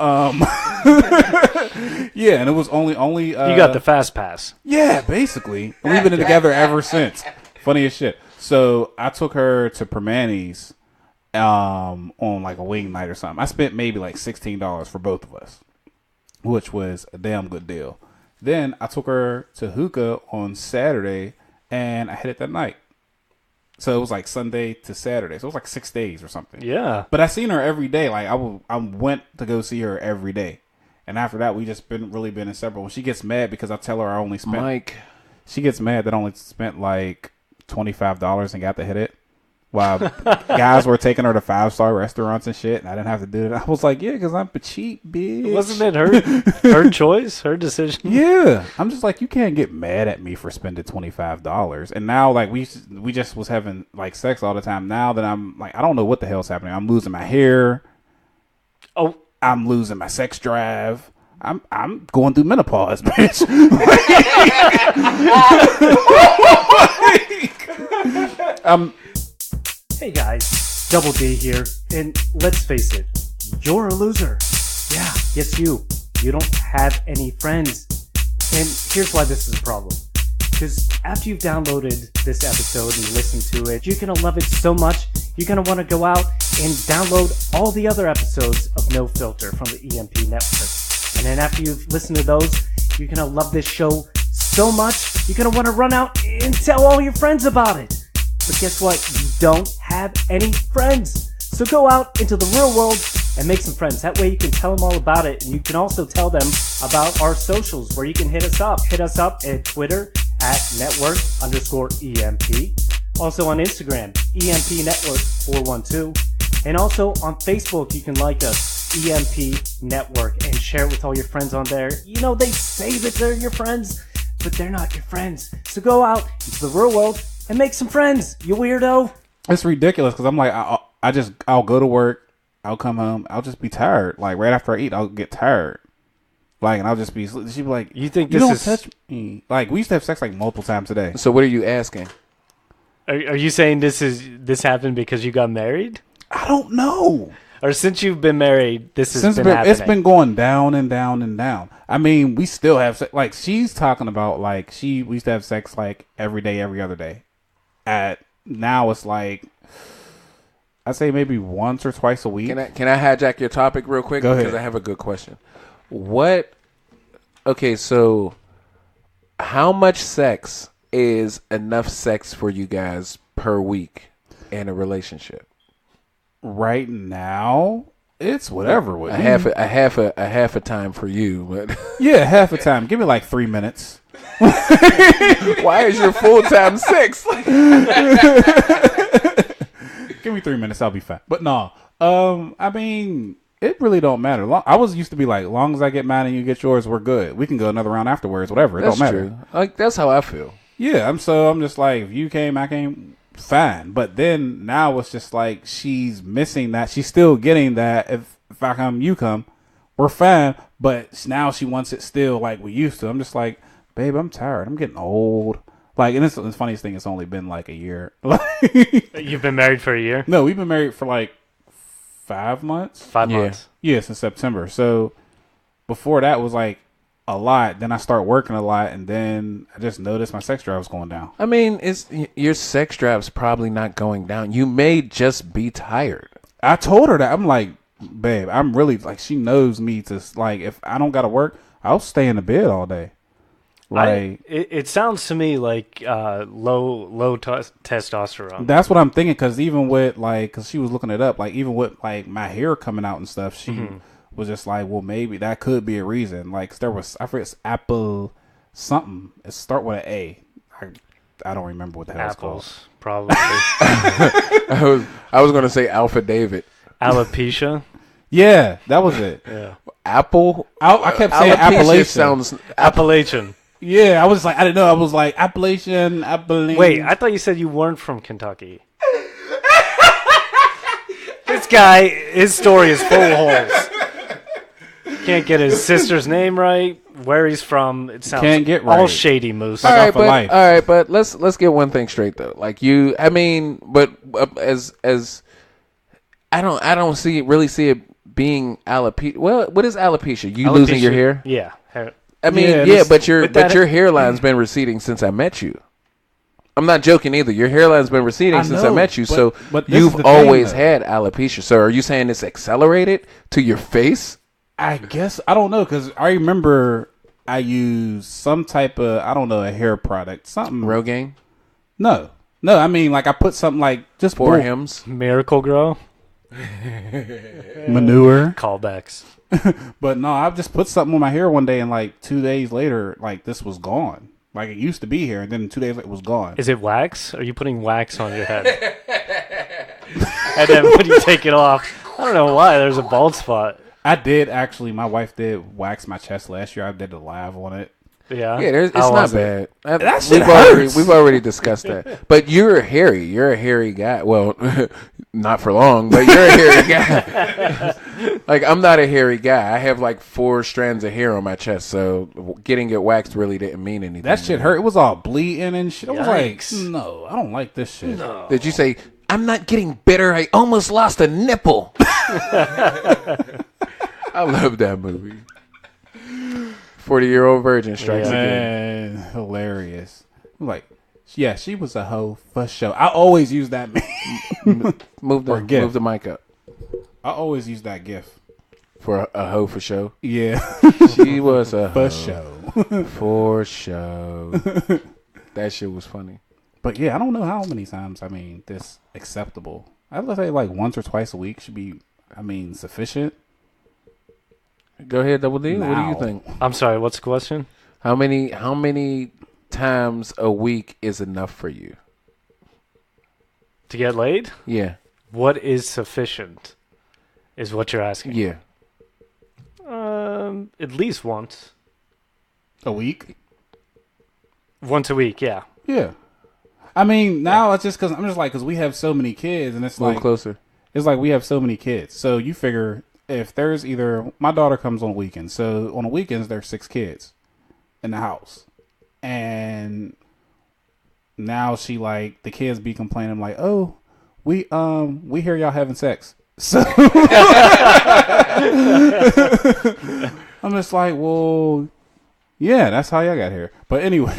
yeah, and it was only. You got the fast pass. Yeah, basically. And we've been together ever since. Funny as shit. So I took her to Permanis on like a wing night or something. I spent maybe like $16 for both of us, which was a damn good deal. Then I took her to hookah on Saturday, and I hit it that night. So it was like Sunday to Saturday. So it was like 6 days or something. Yeah. But I seen her every day. Like I went to go see her every day. And after that, we just been inseparable. When she gets mad because I tell her I only spent. Mike. She gets mad that I only spent like $25 and got to hit it. While guys were taking her to 5-star restaurants and shit, and I didn't have to do it. I was like, yeah, because I'm a cheap bitch. Wasn't it her choice, her decision? Yeah, I'm just like, you can't get mad at me for spending $25. And now, like, we just was having like sex all the time. Now that I'm like, I don't know what the hell's happening. I'm losing my hair. Oh, I'm losing my sex drive. I'm going through menopause, bitch. Hey guys, Double D here, and let's face it, you're a loser. Yeah, yes you. You don't have any friends. And here's why this is a problem. Because after you've downloaded this episode and listened to it, you're going to love it so much, you're going to want to go out and download all the other episodes of No Filter from the EMP network. And then after you've listened to those, you're going to love this show so much, you're going to want to run out and tell all your friends about it. But guess what? You don't have any friends. So go out into the real world and make some friends. That way you can tell them all about it. And you can also tell them about our socials where you can hit us up. Hit us up at Twitter at network_EMP. Also on Instagram, EMP Network 412. And also on Facebook, you can like us. EMP Network and share it with all your friends on there. You know, they say that they're your friends, but they're not your friends. So go out into the real world and make some friends, you weirdo. It's ridiculous because I'm like, I'll go to work, I'll come home, I'll just be tired. Like right after I eat, I'll get tired. Like, and I'll just be, she'd be like, You think you this don't is? touch me. Like, we used to have sex like multiple times a day. So what are you asking? Are you saying this happened because you got married, I don't know. or since you've been married, this has been happening? It's been going down and down and down. I mean, we still have sex. Like, she's talking about, like, we used to have sex like every day, every other day. Now it's like, I'd say maybe once or twice a week. Can I hijack your topic real quick? Go ahead. Because I have a good question. Okay, so how much sex is enough sex for you guys per week in a relationship? Right now, it's whatever. With A me. half a time for you, but Yeah, half a time. Give me like 3 minutes. why is your full time 6? Give me 3 minutes, I'll be fine. But no, I mean, it really don't matter. I was used to be like, long as I get mine and you get yours, we're good. We can go another round afterwards, whatever. It That's don't matter. true. Like that's how I feel. Yeah, I'm just like, if you came, I came, fine. But then now it's just like she's missing that. She's still getting that. If I come, you come, we're fine. But now she wants it still like we used to. I'm just like, babe, I'm tired. I'm getting old. Like, and it's the funniest thing. It's only been like a year. You've been married for a year? No, we've been married for like 5 months. 5 Yeah. months. Yeah, since September. So before that was like a lot. Then I start working a lot, and then I just noticed my sex drive was going down. I mean, your sex drive's probably not going down. You may just be tired. I told her that. I'm like, babe, I'm really like, she knows me to like, if I don't gotta work, I'll stay in the bed all day. Like, It sounds to me like low testosterone. that's what I'm thinking. Cause even with like, cause she was looking it up, like even with like my hair coming out and stuff, she was just like, well, maybe that could be a reason. Like, 'cause there was, I forget, it's apple something. It start with an A. I don't remember what the hell it's called. Apples, probably. I was going to say Alpha David. Alopecia. Yeah, that was it. Yeah. Apple. I kept saying Alopecia Appalachian. sounds. Appalachian. Yeah, I was like, I didn't know. I was like, Appalachian. Wait, I thought you said you weren't from Kentucky. This guy, his story is full of holes. Can't get his sister's name right, where he's from. It sounds Can't get all right. shady, Moose. Like, All right, off of life. but let's get one thing straight though. Like you, I mean, but as I don't really see it being alopecia. Well, what is alopecia? You losing your hair? Yeah. I mean, Yeah, yeah, this- but your hairline's been receding since I met you. I'm not joking either. Your hairline's been receding I since I know, met you, but- so but this is you've the thing, always though. had alopecia. So are you saying it's accelerated to your face? I guess I don't know, because I remember I used some type of, I don't know, a hair product, something. Rogaine? No, I mean, like I put something like just For bull- Hims? Miracle Grow. manure. Callbacks. But no, I just put something on my hair one day, and like 2 days later, like this was gone. Like it used to be here, and then 2 days later it was gone. Is it wax? Are you putting wax on your head? And then when you take it off, I don't know why, there's a bald spot. I did actually. My wife did wax my chest last year. I did a live on it. Yeah. Yeah, it's How not was it? bad. That shit We've already discussed that. But you're hairy. You're a hairy guy. Well, not for long, but you're a hairy guy. Like, I'm not a hairy guy. I have like 4 strands of hair on my chest, so getting it waxed really didn't mean anything. That shit hurt. It was all bleeding and shit. I was Yikes. like, no, I don't like this shit. Did you say, I'm not getting bitter, I almost lost a nipple? I love that movie. 40-year-old virgin strikes again. Man, hilarious. I'm like, yeah, she was a hoe for sure. I always use that. Move Or gift. the mic up. I always use that gif. For a hoe for show. Yeah, She was a for hoe. sure. For show. That shit was funny. But yeah, I don't know how many times. I mean, this acceptable. I'd say like once or twice a week should be. I mean, sufficient. Go ahead, Double D. What do Now. you think? I'm sorry, what's the question? How many times a week is enough for you? To get laid? Yeah. What is sufficient is what you're asking. Yeah. At least once. A week? Once a week, yeah. Yeah. I mean, now it's just because we have so many kids, and it's A little like closer. it's like we have so many kids. So you figure if there's either my daughter comes on weekends, so on the weekends there's 6 kids in the house, and now she like the kids be complaining like, oh, we hear y'all having sex. So I'm just like, well, yeah, that's how y'all got here. But anyway,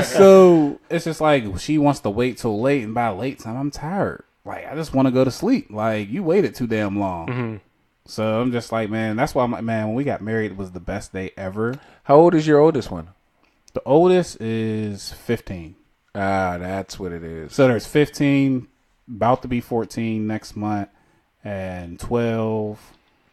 so it's just like she wants to wait till late, and by late time, I'm tired. Like, I just want to go to sleep. Like, you waited too damn long. Mm-hmm. So I'm just like, man, that's why I'm like, man, when we got married, it was the best day ever. How old is your oldest one? The oldest is 15. Ah, that's what it is. So there's 15, about to be 14 next month, and 12.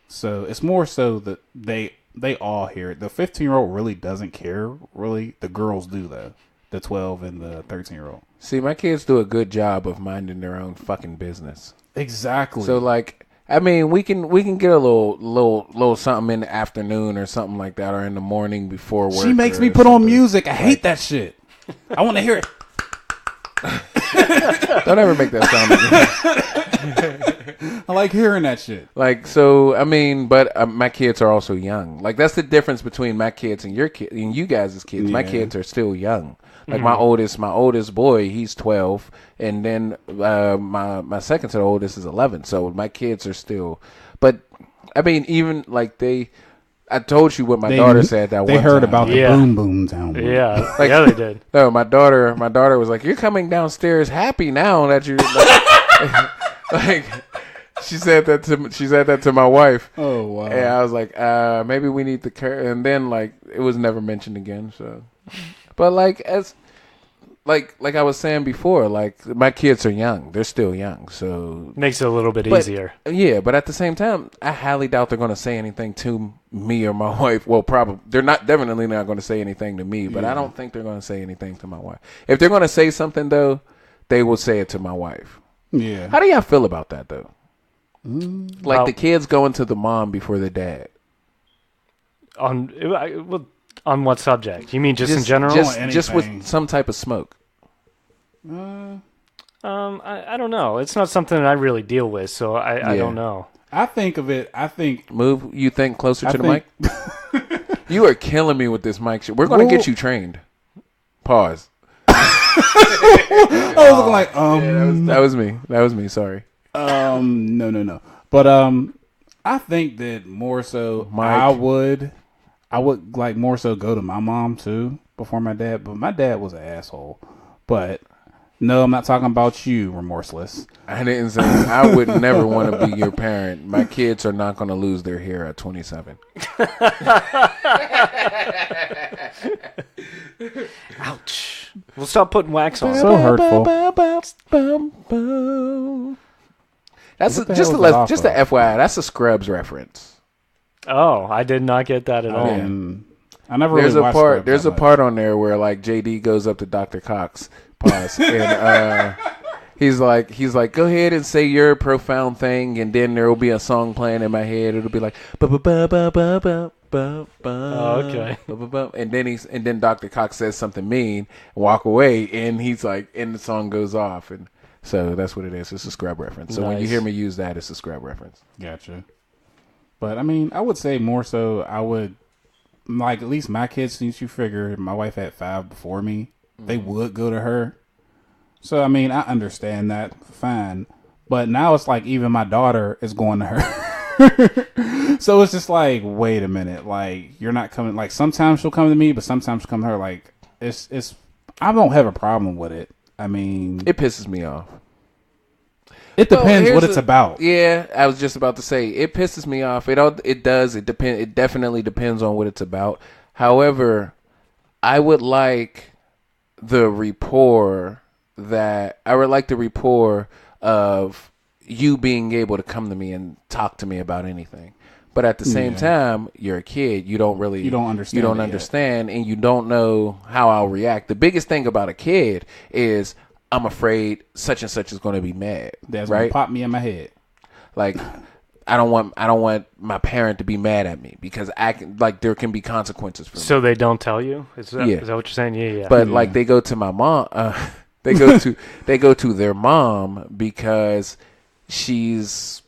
So it's more so that they all hear it. The 15-year-old really doesn't care, really. The girls do, though. The 12 and the 13-year-old. See, my kids do a good job of minding their own fucking business. Exactly. So, like, I mean, we can get a little something in the afternoon or something like that, or in the morning before work. She makes me or put on something. music. I hate that shit. I want to hear it. Don't ever make that sound again. I like hearing that shit. Like, so, I mean, but my kids are also young. Like, that's the difference between my kids and your kid and you guys' kids. My Yeah. kids are still young. Like my oldest boy, he's 12, and then my second to the oldest is 11. So my kids are still, but I mean, even like I told you what my daughter said that they one heard time. about the Yeah. boom boom down. Yeah, Like- yeah, they did. No, my daughter was like, "You're coming downstairs happy now that you're like." She said that to my wife. Oh wow. And I was like, maybe we need to and then like it was never mentioned again. So, but like as like I was saying before, like my kids are young; they're still young, so Makes it a little bit but- easier. yeah. But at the same time, I highly doubt they're going to say anything to me or my wife. Well, probably they're definitely not going to say anything to me. But I don't think they're going to say anything to my wife. If they're going to say something though, they will say it to my wife. Yeah. How do y'all feel about that though? Like Well- the kids going to the mom before the dad. On what subject? You mean just in general? Just with anything. some type of smoke. I don't know. It's not something that I really deal with, so I Yeah. don't know. I think of it. I think Move, you think closer to the think- mic? You are killing me with this mic shit. We're going to get you trained. Pause. I was looking like That was me. Sorry. no. But I think that more so Mike. I would like more so go to my mom too before my dad, but my dad was an asshole. But no, I'm not talking about you, remorseless. I didn't say I would never want to be your parent. My kids are not going to lose their hair at 27. Ouch. We'll stop putting wax on. So hurtful. That's What the just hell is that just a off of? FYI. That's a Scrubs reference. Oh, I did not get that at all. I never really watched Scrubs There's that a much. part on there where like JD goes up to Dr. Cox, pause, and he's like, go ahead and say your profound thing, and then there will be a song playing in my head. It'll be like, ba ba ba ba ba ba ba ba. Okay. Ba, ba, ba. And then Dr. Cox says something mean, walk away, and he's like, and the song goes off, and so that's what it is. It's a Scrub reference. So when you Nice. hear me use that, it's a Scrub reference. Gotcha. But I mean, I would say more so. I would like at least my kids. Since you figure my wife had 5 before me, they would go to her. So I mean, I understand that fine. But now it's like even my daughter is going to her. So it's just like, wait a minute, like you're not coming. Like sometimes she'll come to me, but sometimes she'll come to her. Like it's. I don't have a problem with it. I mean, It pisses me off. it depends Well, what here's it's a- about. Yeah, I was just about to say it pisses me off. It does. It depend. It definitely depends on what it's about. However, I would like the rapport of you being able to come to me and talk to me about anything. But at the same time, you're a kid. You don't understand. You don't it yet. understand, and you don't know how I'll react. The biggest thing about a kid is I'm afraid such and such is going to be mad. That's right? gonna pop me in my head. Like I don't want my parent to be mad at me because there can be consequences for me. So they don't tell you? Is that what you're saying? Yeah. But like they go to my mom, they go to their mom because she's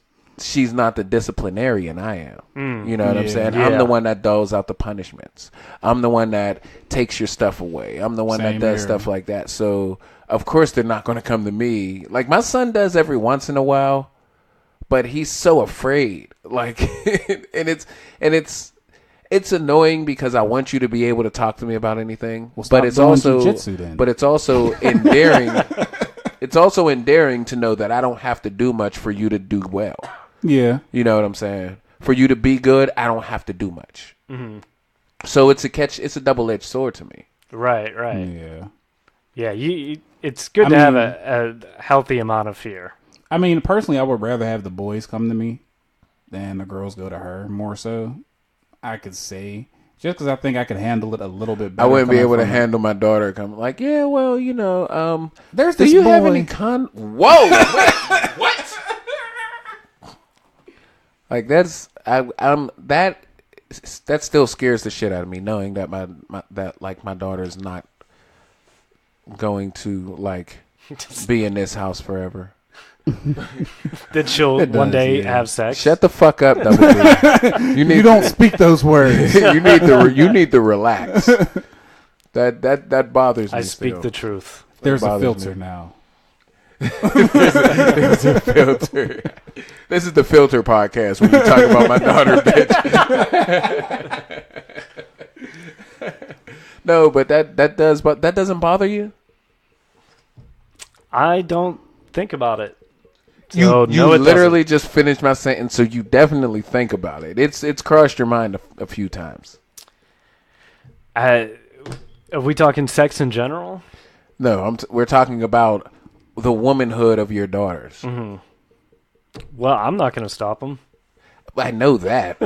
not the disciplinarian I am. You know what I'm saying? I'm the one that doles out the punishments. I'm the one that takes your stuff away. I'm the one that does stuff like that. So of course they're not going to come to me. Like my son does every once in a while, but he's so afraid. Like, and it's annoying because I want you to be able to talk to me about anything. Well, but it's also jujitsu, then. But it's also endearing. It's also endearing to know that I don't have to do much for you to do well. Yeah. You know what I'm saying? For you to be good, I don't have to do much. Mm-hmm. So it's a double-edged sword to me. Right. Yeah. It's good to have a healthy amount of fear. I mean, personally, I would rather have the boys come to me than the girls go to her. More so, I could say, just because I think I could handle it a little bit better. I wouldn't be able to handle my daughter coming like, yeah, well, there's do this you boy. have any Whoa, wait, what? Like that still scares the shit out of me, knowing that my daughter's not going to like be in this house forever. That she'll one day have sex. Shut the fuck up, Double D. You don't speak those words. you need to relax. That bothers me. I speak still. the truth. There's a filter now. There's a filter. This is the filter podcast when you talk about my daughter, bitch. No, but that doesn't bother you. I don't think about it. You No, it literally just finished my sentence, so you definitely think about it. It's crossed your mind a few times. Are we talking sex in general? No, we're talking about the womanhood of your daughters. Mm-hmm. Well, I'm not going to stop them. I know that.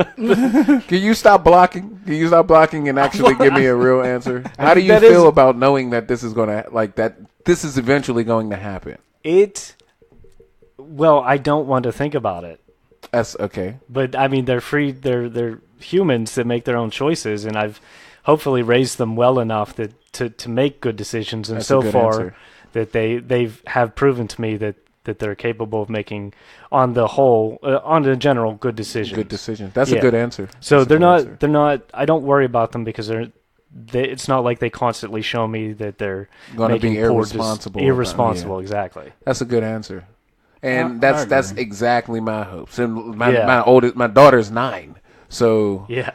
Can you stop blocking? Can you stop blocking and actually give me a real answer? How do you feel about knowing that this is going to this is eventually going to happen? Well, I don't want to think about it. That's okay. But I mean, they're free. They're humans that make their own choices, and I've hopefully raised them well enough to make good decisions. And That's so a good far, answer. that they have proven to me that they're capable of making, on the whole, on the general, good decisions. Good decision. That's a good answer. So That's they're not. I don't worry about them because it's not like they constantly show me that they're going to making be poor irresponsible. Irresponsible, exactly. That's a good answer. And I that's agree. exactly my hopes. And my daughter's 9. So yeah,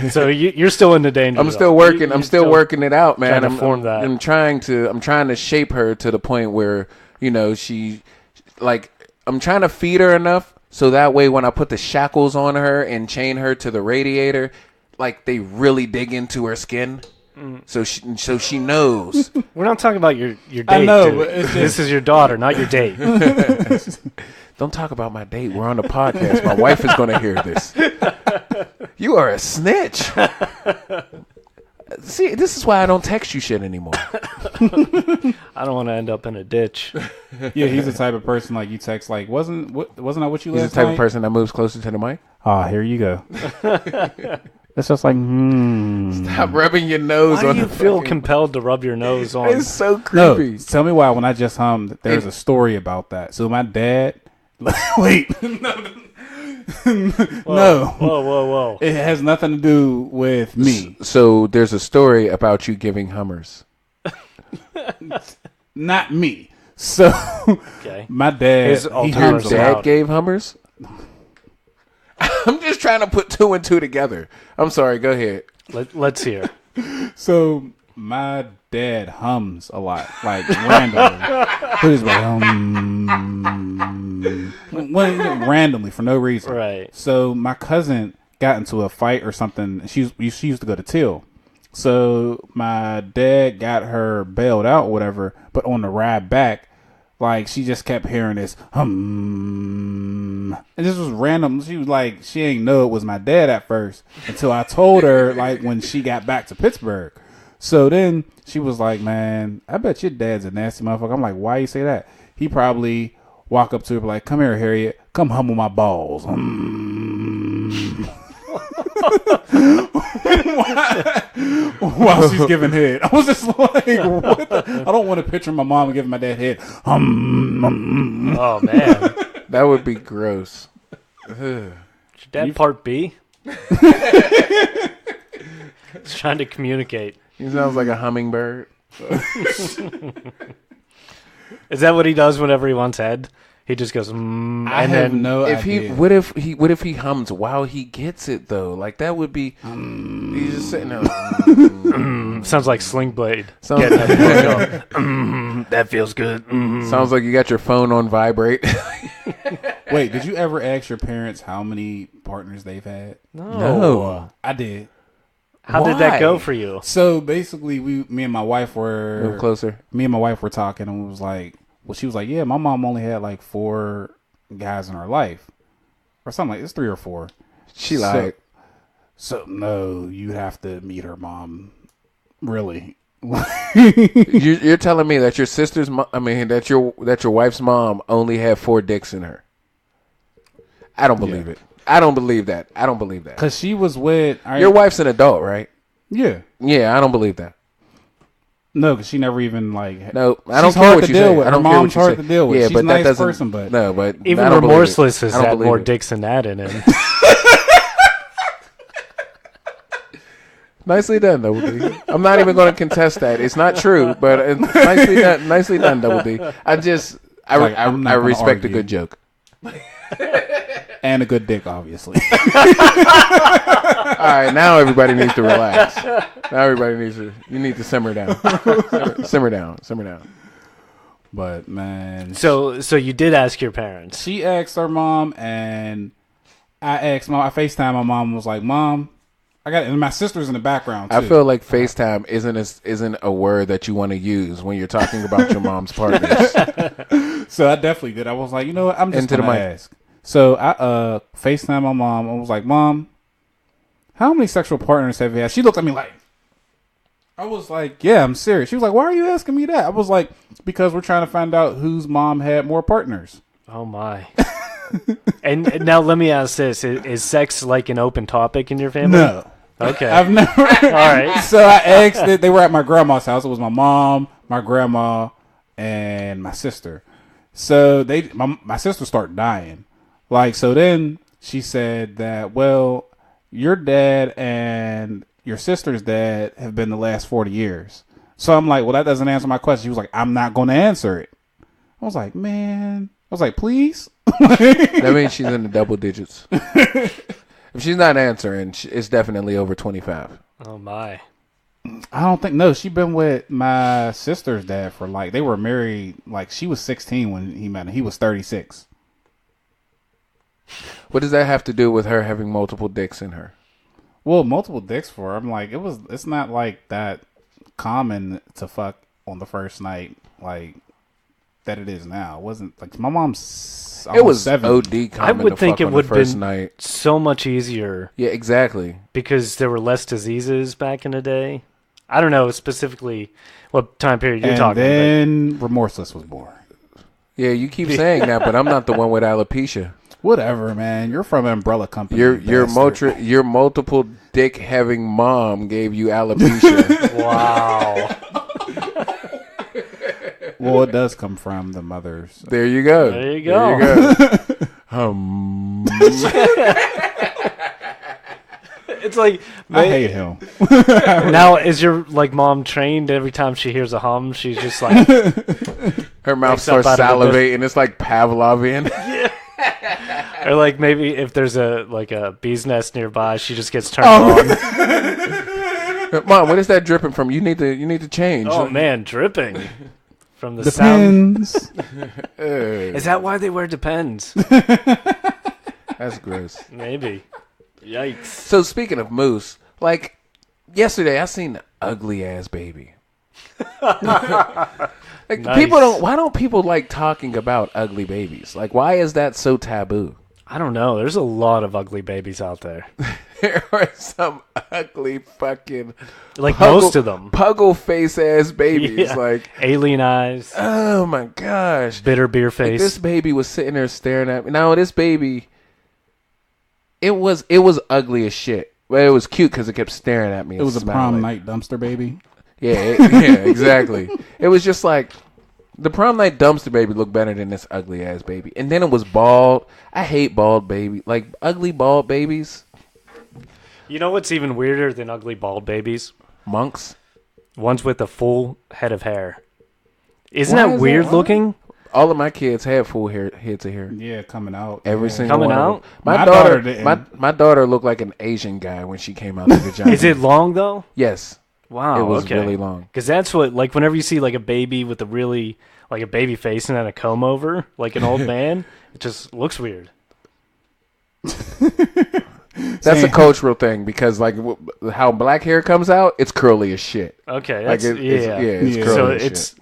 so you're still in the danger. I'm still working. I'm still working it out, man. trying to form that. I'm trying to shape her to the point where she, like, I'm trying to feed her enough so that way when I put the shackles on her and chain her to the radiator, like they really dig into her skin. So she knows. We're not talking about your date. I know, dude. but it's This is your daughter, not your date. Don't talk about my date. We're on the podcast. My wife is going to hear this. You are a snitch. See, this is why I don't text you shit anymore. I don't want to end up in a ditch. Yeah, he's the type of person like you text like wasn't that what you He's last the type night? of person that moves closer to the mic. Here you go. It's just like Stop rubbing your nose Why on do you the feel fucking- compelled to rub your nose on? It's so No, creepy. tell me why when I just hummed there's a story about that. So my dad wait. No. Whoa. It has nothing to do with me. So there's a story about you giving Hummers. Not me. So Okay. my dad His he ultimate hums a Dad lot. gave Hummers? I'm just trying to put 2 and 2 together. I'm sorry. Go ahead. Let's hear. So my dad hums a lot, like randomly. He was like randomly for no reason. Right. So my cousin got into a fight or something. She used to go to Till. So my dad got her bailed out or whatever, but on the ride back, like she just kept hearing this hum. And this was random. She was like, she ain't know it was my dad at first until I told her like when she got back to Pittsburgh. So then she was like, man, I bet your dad's a nasty motherfucker. I'm like, why you say that? He probably walk up to her like, come here, Harriet, come humble my balls. While she's giving head, I was just like, what I don't want to picture my mom giving my dad head. Oh man, That would be gross. your dad part B. He's trying to communicate. He sounds like a hummingbird. Is that what he does whenever he wants head? He just goes, I and have then no If idea. what if he hums while he gets it though? Like that would be. He's just sitting there. Like, sounds like Sling Blade. sounds, That feels good. sounds like you got your phone on vibrate. Wait, did you ever ask your parents how many partners they've had? No. I did. How did that go Why? for you? So basically, me and my wife Move were closer. Me and my wife were talking, and we was like, well, she was like, yeah, my mom only had like 4 guys in her life, or something like it's 3 or 4. She lied. So no, you have to meet her mom. Really? You're telling me that your sister's, that your wife's mom only had 4 dicks in her. I don't believe it. I don't believe that. I don't believe that. Because she was with Your wife's an adult, right? Yeah. Yeah, I don't believe that. No, because she never even like. No, I don't She's care hard what to you deal say. with. I don't Her care mom's what you hard say. to deal with. Yeah, She's but a that nice doesn't. person, but no, but Even I don't believe it. Remorseless has I don't had believe more it. dicks than that in him. Nicely done, Double D. I'm not even going to contest that. It's not true, but it's nicely done, Double D. I Like, I'm not gonna respect a argue. good joke. and a good dick, obviously. All right, now everybody needs to relax. Now everybody needs to. You need to simmer down. Simmer down. But man, So you did ask your parents. she asked her mom, and I asked mom. I FaceTime my mom. Was like, Mom, I got, and my sister's in the background too. I feel like FaceTime isn't a word that you want to use when you're talking about your mom's partners. So I definitely did. I was like, you know what? I'm just Into the gonna mic. ask. So I FaceTime my mom. I was like, Mom, how many sexual partners have you had? She looked at me like, I was like, yeah, I'm serious. She was like, why are you asking me that? I was like, because we're trying to find out whose mom had more partners. Oh my. And now let me ask this: is sex like an open topic in your family? No. Okay. I've never. All right. So I asked it. They were at my grandma's house. It was my mom, my grandma, and my sister. So my sister started dying. Like, so then she said that, well, your dad and your sister's dad have been the last 40 years. So I'm like, well, that doesn't answer my question. She was like, I'm not going to answer it. I was like, man. I was like, please. That means she's in the double digits. If she's not answering, it's definitely over 25. Oh my. I don't think, no, she been with my sister's dad for like, they were married, like she was 16 when he met her. He was 36. What does that have to do with her having multiple dicks in her? Well, multiple dicks for her. I'm like, it's not like that common to fuck on the first night, like that it is now. It wasn't like my mom's It was 7. OD common I would to think fuck it on the would have first been night. so much easier Yeah, exactly. because there were less diseases back in the day. I don't know specifically what time period you're And talking then Remorseless was born. Yeah, you keep saying that, but I'm not the one with alopecia. Whatever, man. You're from Umbrella Company. Your multiple dick having mom gave you alopecia. but wow. Well, it does come from the mothers. There you go. There you go. There you go. It's like I hate him. now is your like mom trained every time she hears a hum, she's just like Her mouth Wakes up starts out of the salivating. It's like Pavlovian. or like maybe if there's a bee's nest nearby, she just gets turned on. Mom, what is that dripping from? You need to change. Oh man, dripping from the sound. Depends. Is that why they wear Depends? That's gross. Maybe. Yikes. So speaking of moose, like yesterday I seen an ugly ass baby. Like Nice. people don't. Why don't people like talking about ugly babies? Like why is that so taboo? I don't know. There's a lot of ugly babies out there. or some ugly fucking Like most of them. puggle face ass babies. Yeah. Like, Alien eyes, oh my gosh, bitter beer like, face. this baby was sitting there staring at me. Now this baby, it was ugly as shit, but it was cute because it kept staring at me. It and was a smiling. prom night dumpster baby. Yeah, exactly. It was just like the prom night dumpster baby looked better than this ugly ass baby. And then it was bald. I hate bald baby. Like ugly bald babies. You know what's even weirder than ugly bald babies? Monks. Ones with a full head of hair. Isn't Why that is weird that? looking? All of my kids had full heads of hair. Yeah, coming out. Every yeah. single Coming one of out? them. My My daughter daughter didn't. my daughter looked like an Asian guy when she came out the vagina. Is it long though? Yes. Wow, It was okay. really long. Because that's what, like, whenever you see like a baby with a really like a baby face and then a comb over, like an old man, it just looks weird. That's a cultural thing because like how black hair comes out, it's curly as shit. Okay, Like that's it's Yeah. curly so as it's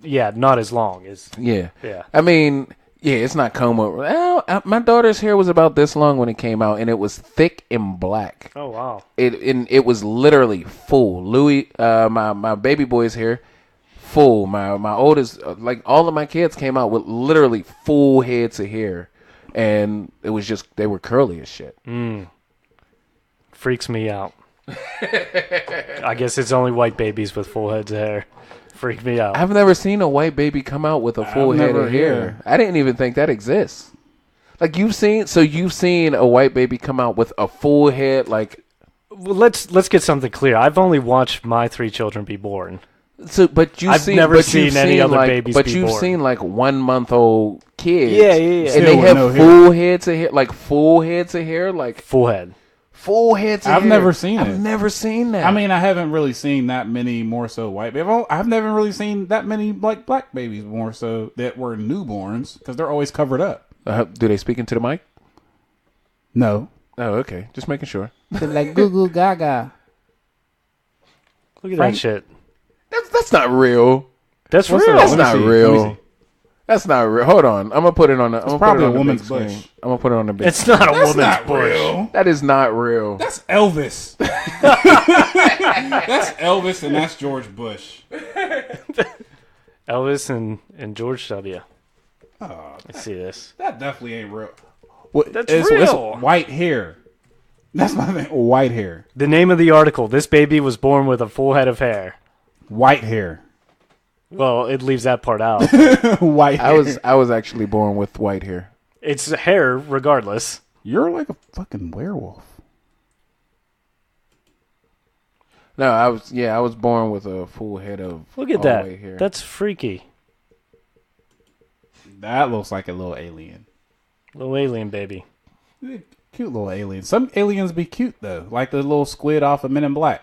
shit. not as long as Yeah. yeah. I mean, yeah, it's not comb over. Well, my daughter's hair was about this long when it came out, and it was thick and black. Oh wow. It was literally full. Louis, my baby boy's hair, full. My oldest, like all of my kids came out with literally full heads of hair, and it was just they were curly as shit. Freaks me out. I guess it's only white babies with full heads of hair. Freak me out. I've never seen a white baby come out with a full I've head never- of hair. I didn't even think that exists. Like you've seen a white baby come out with a full head, like Well, let's get something clear. I've only watched my 3 children be born. so. But you've I've seen, never but seen you've any seen, other like, babies But be you've born. seen like 1-month-old kids. Yeah, yeah, yeah. And Still they with have no hair. full heads of hair, like full heads of hair, like Full head. full heads of I've hair. never seen I've it. never seen that. I mean, I haven't really seen that many more so white babies. I've never really seen that many like black babies more so that were newborns because they're always covered up. Do they speak into the mic? No, Oh, okay. Just making sure. they're like goo goo gaga. Look at Frank- that shit. That's not real. That's What's real. that? That's Let me not see. Let me real. see. That's not real. Hold on. I'm gonna put it on the. I'm gonna probably put it on a the woman's big screen. bush. I'm gonna put it on the big. It's not a That's woman's not bush. real. That is not real. That's Elvis. That's Elvis and that's George Bush. Elvis and George W. Oh, Let's see this. that definitely ain't real. What, That's it's real. white hair. That's my thing. White hair. The name of the article: This baby was born with a full head of hair. White hair. Well, it leaves that part out. White hair. I was actually born with white hair. It's hair, regardless. You're like a fucking werewolf. No, I was born with a full head of. Look at all that. white hair. That's freaky. That looks like a little alien. Little alien baby. Cute little alien. Some aliens be cute though, like the little squid off of Men in Black.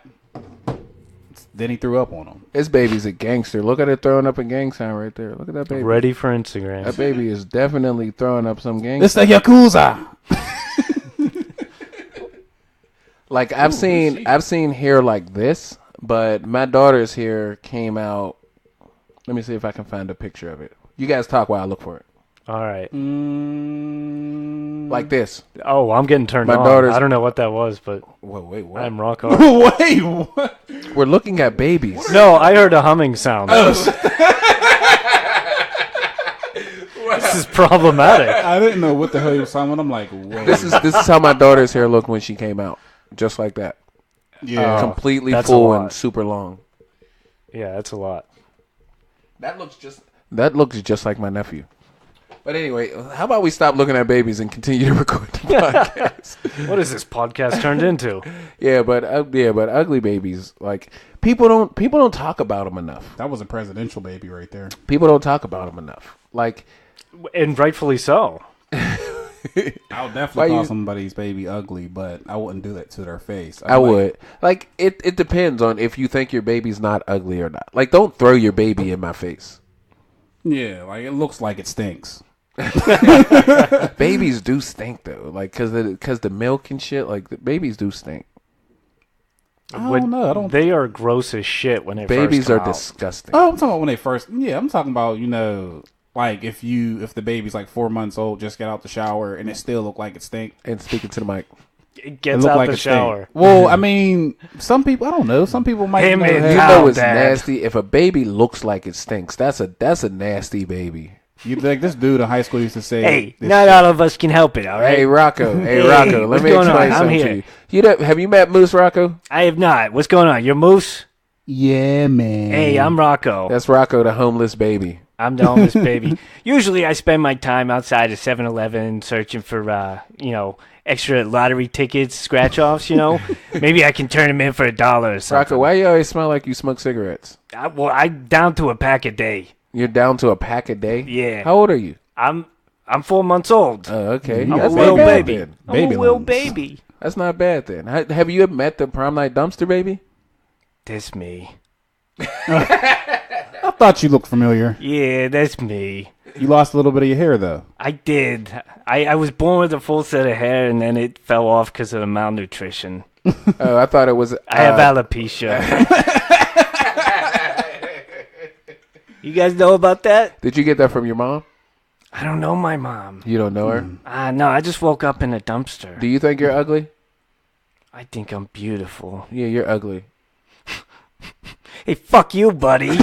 Then he threw up on him. This baby's a gangster. Look at it throwing up a gang sign right there. Look at that baby. Ready for Instagram. That baby is definitely throwing up some gang. It's the Yakuza. Like I've seen hair like this, but my daughter's hair came out. Let me see if I can find a picture of it. You guys talk while I look for it. All right. Like this. Oh, I'm getting turned My on. daughter's- I don't know what that was, but Wait, what? I'm rock hard. Wait, what? We're looking at babies. No, I heard a humming sound. This is problematic. I didn't know what the hell he was talking about. I'm like, wait. This is how my daughter's hair looked when she came out, just like that, yeah. completely that's a full lot. and super long. Yeah, that's a lot. That looks just like my nephew. But anyway, how about we stop looking at babies and continue to record the podcast? What is this podcast turned into? Yeah, but ugly babies, like people don't talk about them enough. That was a presidential baby right there. People don't talk about them enough. Like And rightfully so. I would definitely call somebody's baby ugly, but I wouldn't do that to their face. I would. Like it depends on if you think your baby's not ugly or not. Like don't throw your baby in my face. Yeah, like it looks like it stinks. Babies do stink though, like because the milk and shit. Like the babies do stink. I don't know. I don't. They are gross as shit when they Babies first come are out. disgusting. Oh, I'm talking about when they first. Yeah, I'm talking about like if the baby's like 4 months old, just get out the shower and it still look like it stink. And speaking to the mic, It gets out the shower. Well, I mean, some people, I don't know. Some people might Him and You How know it's bad? nasty. If a baby looks like it stinks, that's a nasty baby. You think this dude in high school used to say, Hey, this not shit. all of us can help it, all right? Hey Rocco, Hey, Rocco, let what's me going on? explain I'm something here. to you. Have you met Moose Rocco? I have not. What's going on? You're Moose? Yeah, man. Hey, I'm Rocco. That's Rocco, the homeless baby. I'm the homeless baby. Usually I spend my time outside of 7-Eleven searching for, extra lottery tickets, scratch-offs, Maybe I can turn them in for $1 or something. Rocco, why you always smell like you smoke cigarettes? I'm down to a pack a day. You're down to a pack a day? Yeah. How old are you? I'm 4 months old. Oh, okay. I'm I'm a That's little not bad baby. then. I'm Baby a little lungs. baby. That's not bad then. Have you met the prom night dumpster baby? That's me. I thought you looked familiar. Yeah, that's me. You lost a little bit of your hair, though. I did. I was born with a full set of hair, and then it fell off because of the malnutrition. Oh, I thought it was. I have alopecia. You guys know about that? Did you get that from your mom? I don't know my mom. You don't know her? No, I just woke up in a dumpster. Do you think you're ugly? I think I'm beautiful. Yeah, you're ugly. Hey, fuck you, buddy.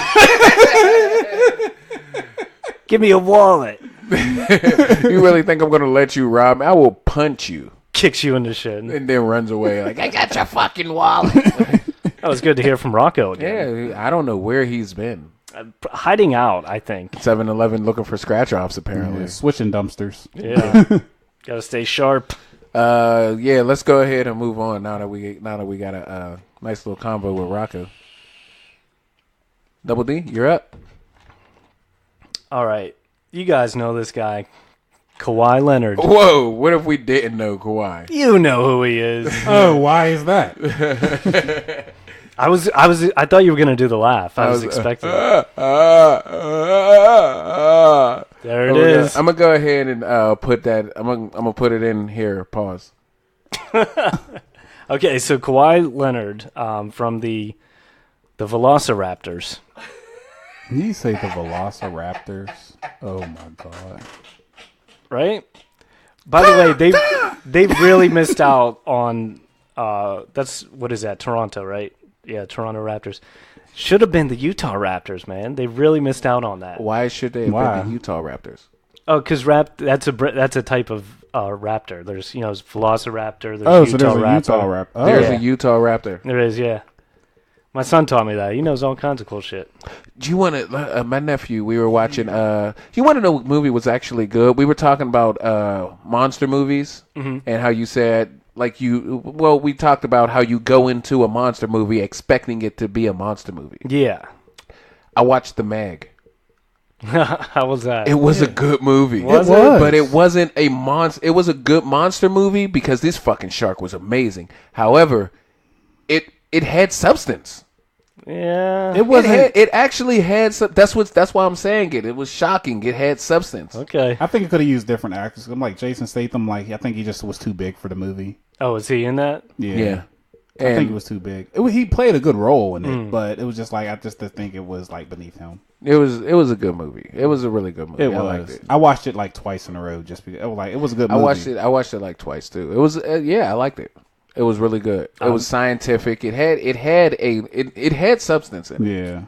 Give me a wallet. You really think I'm going to let you rob me? I will punch you. Kicks you in the shin. And then runs away like, I got your fucking wallet. That was good to hear from Rocco again. Yeah, I don't know where he's been. Hiding out, I think. 7-Eleven looking for scratch-offs, apparently. Yeah, switching dumpsters. Yeah. Gotta stay sharp. Yeah, let's go ahead and move on now that we got a nice little convo with Rocco. Double D, you're up. All right. You guys know this guy, Kawhi Leonard. Whoa, what if we didn't know Kawhi? You know who he is. Oh, why is that? I thought you were gonna do the laugh. I was expecting it. There it is. I'm gonna go ahead and put that. I'm gonna put it in here. Pause. Okay, so Kawhi Leonard from the Velociraptors. You say the Velociraptors? Oh my god! Right? By the way, they really missed out on what is that? Toronto, right? Yeah, Toronto Raptors. Should have been the Utah Raptors, man. They really missed out on that. Why should they have been the Utah Raptors? Oh, because that's a type of raptor. There's Velociraptor. There's So Utah there's a Raptor. Utah Raptor. Oh, There's yeah. a Utah Raptor. There is, yeah. My son taught me that. He knows all kinds of cool shit. Do you want to? My nephew. We were watching. You want to know what movie was actually good? We were talking about monster movies and how you said we talked about how you go into a monster movie expecting it to be a monster movie. Yeah. I watched The Meg. How was that? It was a good movie. Was it? But it wasn't a monster. It was a good monster movie because this fucking shark was amazing. However, it had substance. Yeah. It wasn't. It actually had. That's why I'm saying it. It was shocking. It had substance. Okay. I think it could have used different actors. I'm like Jason Statham. I think he just was too big for the movie. Oh, is he in that? Yeah. I think it was too big. He played a good role in it, but it was just I just didn't think it was beneath him. It was a good movie. It was a really good movie. It I was. liked it. I watched it twice in a row just because it was a good movie. I watched it like twice too. It was I liked it. It was really good. It was scientific. It had substance in it. Yeah.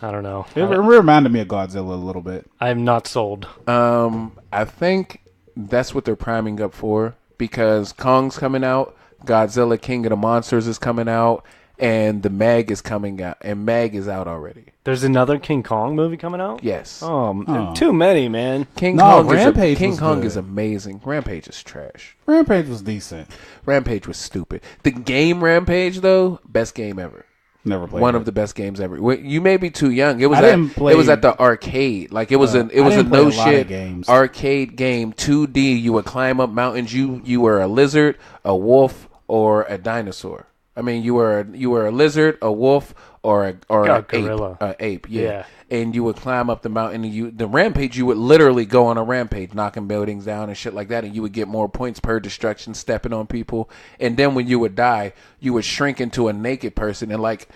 I don't know. It reminded me of Godzilla a little bit. I'm not sold. I think that's what they're priming up for because Kong's coming out, Godzilla King of the Monsters is coming out, and the Meg is coming out, and Meg is out already. There's another King Kong movie coming out? Yes. Too many, man. King No, Kong Rampage King was Kong good. is amazing. Rampage is trash. Rampage was decent. Rampage was stupid. The game Rampage though, best game ever. Never played One it. of the best games ever. You may be too young. It was I didn't play- it was at the arcade. Like it was a I didn't play no a lot of shit games. arcade game. 2D. You would climb up mountains. You were a lizard, a wolf, or a dinosaur. I mean, you were a lizard, a wolf, or a gorilla. ape. Yeah. Yeah. And you would climb up the mountain. And the rampage, you would literally go on a rampage, knocking buildings down and shit like that. And you would get more points per destruction, stepping on people. And then when you would die, you would shrink into a naked person and like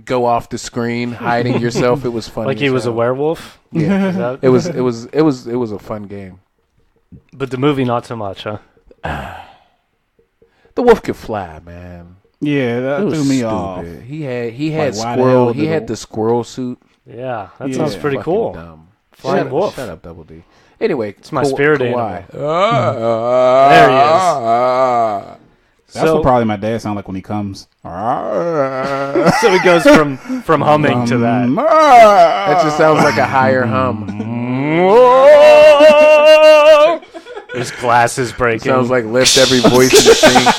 go off the screen, hiding yourself. It was funny. Like he as was a hell. werewolf? Yeah. Is that- It was a fun game. But the movie, not so much, huh? The wolf could fly, man. Yeah, It that was threw me stupid. off. He had Like, why the squirrel. hell He did had the- the squirrel suit. Yeah, that Yeah. sounds pretty Fucking cool. Dumb. Flying wolf. Shut up, Double D. Anyway, it's my spirit Kawhi. There he is. That's So- what probably my dad sounds like when he comes. So he goes from humming to that. That just sounds like a higher hum. His glass is breaking. Sounds like lift every voice and sing.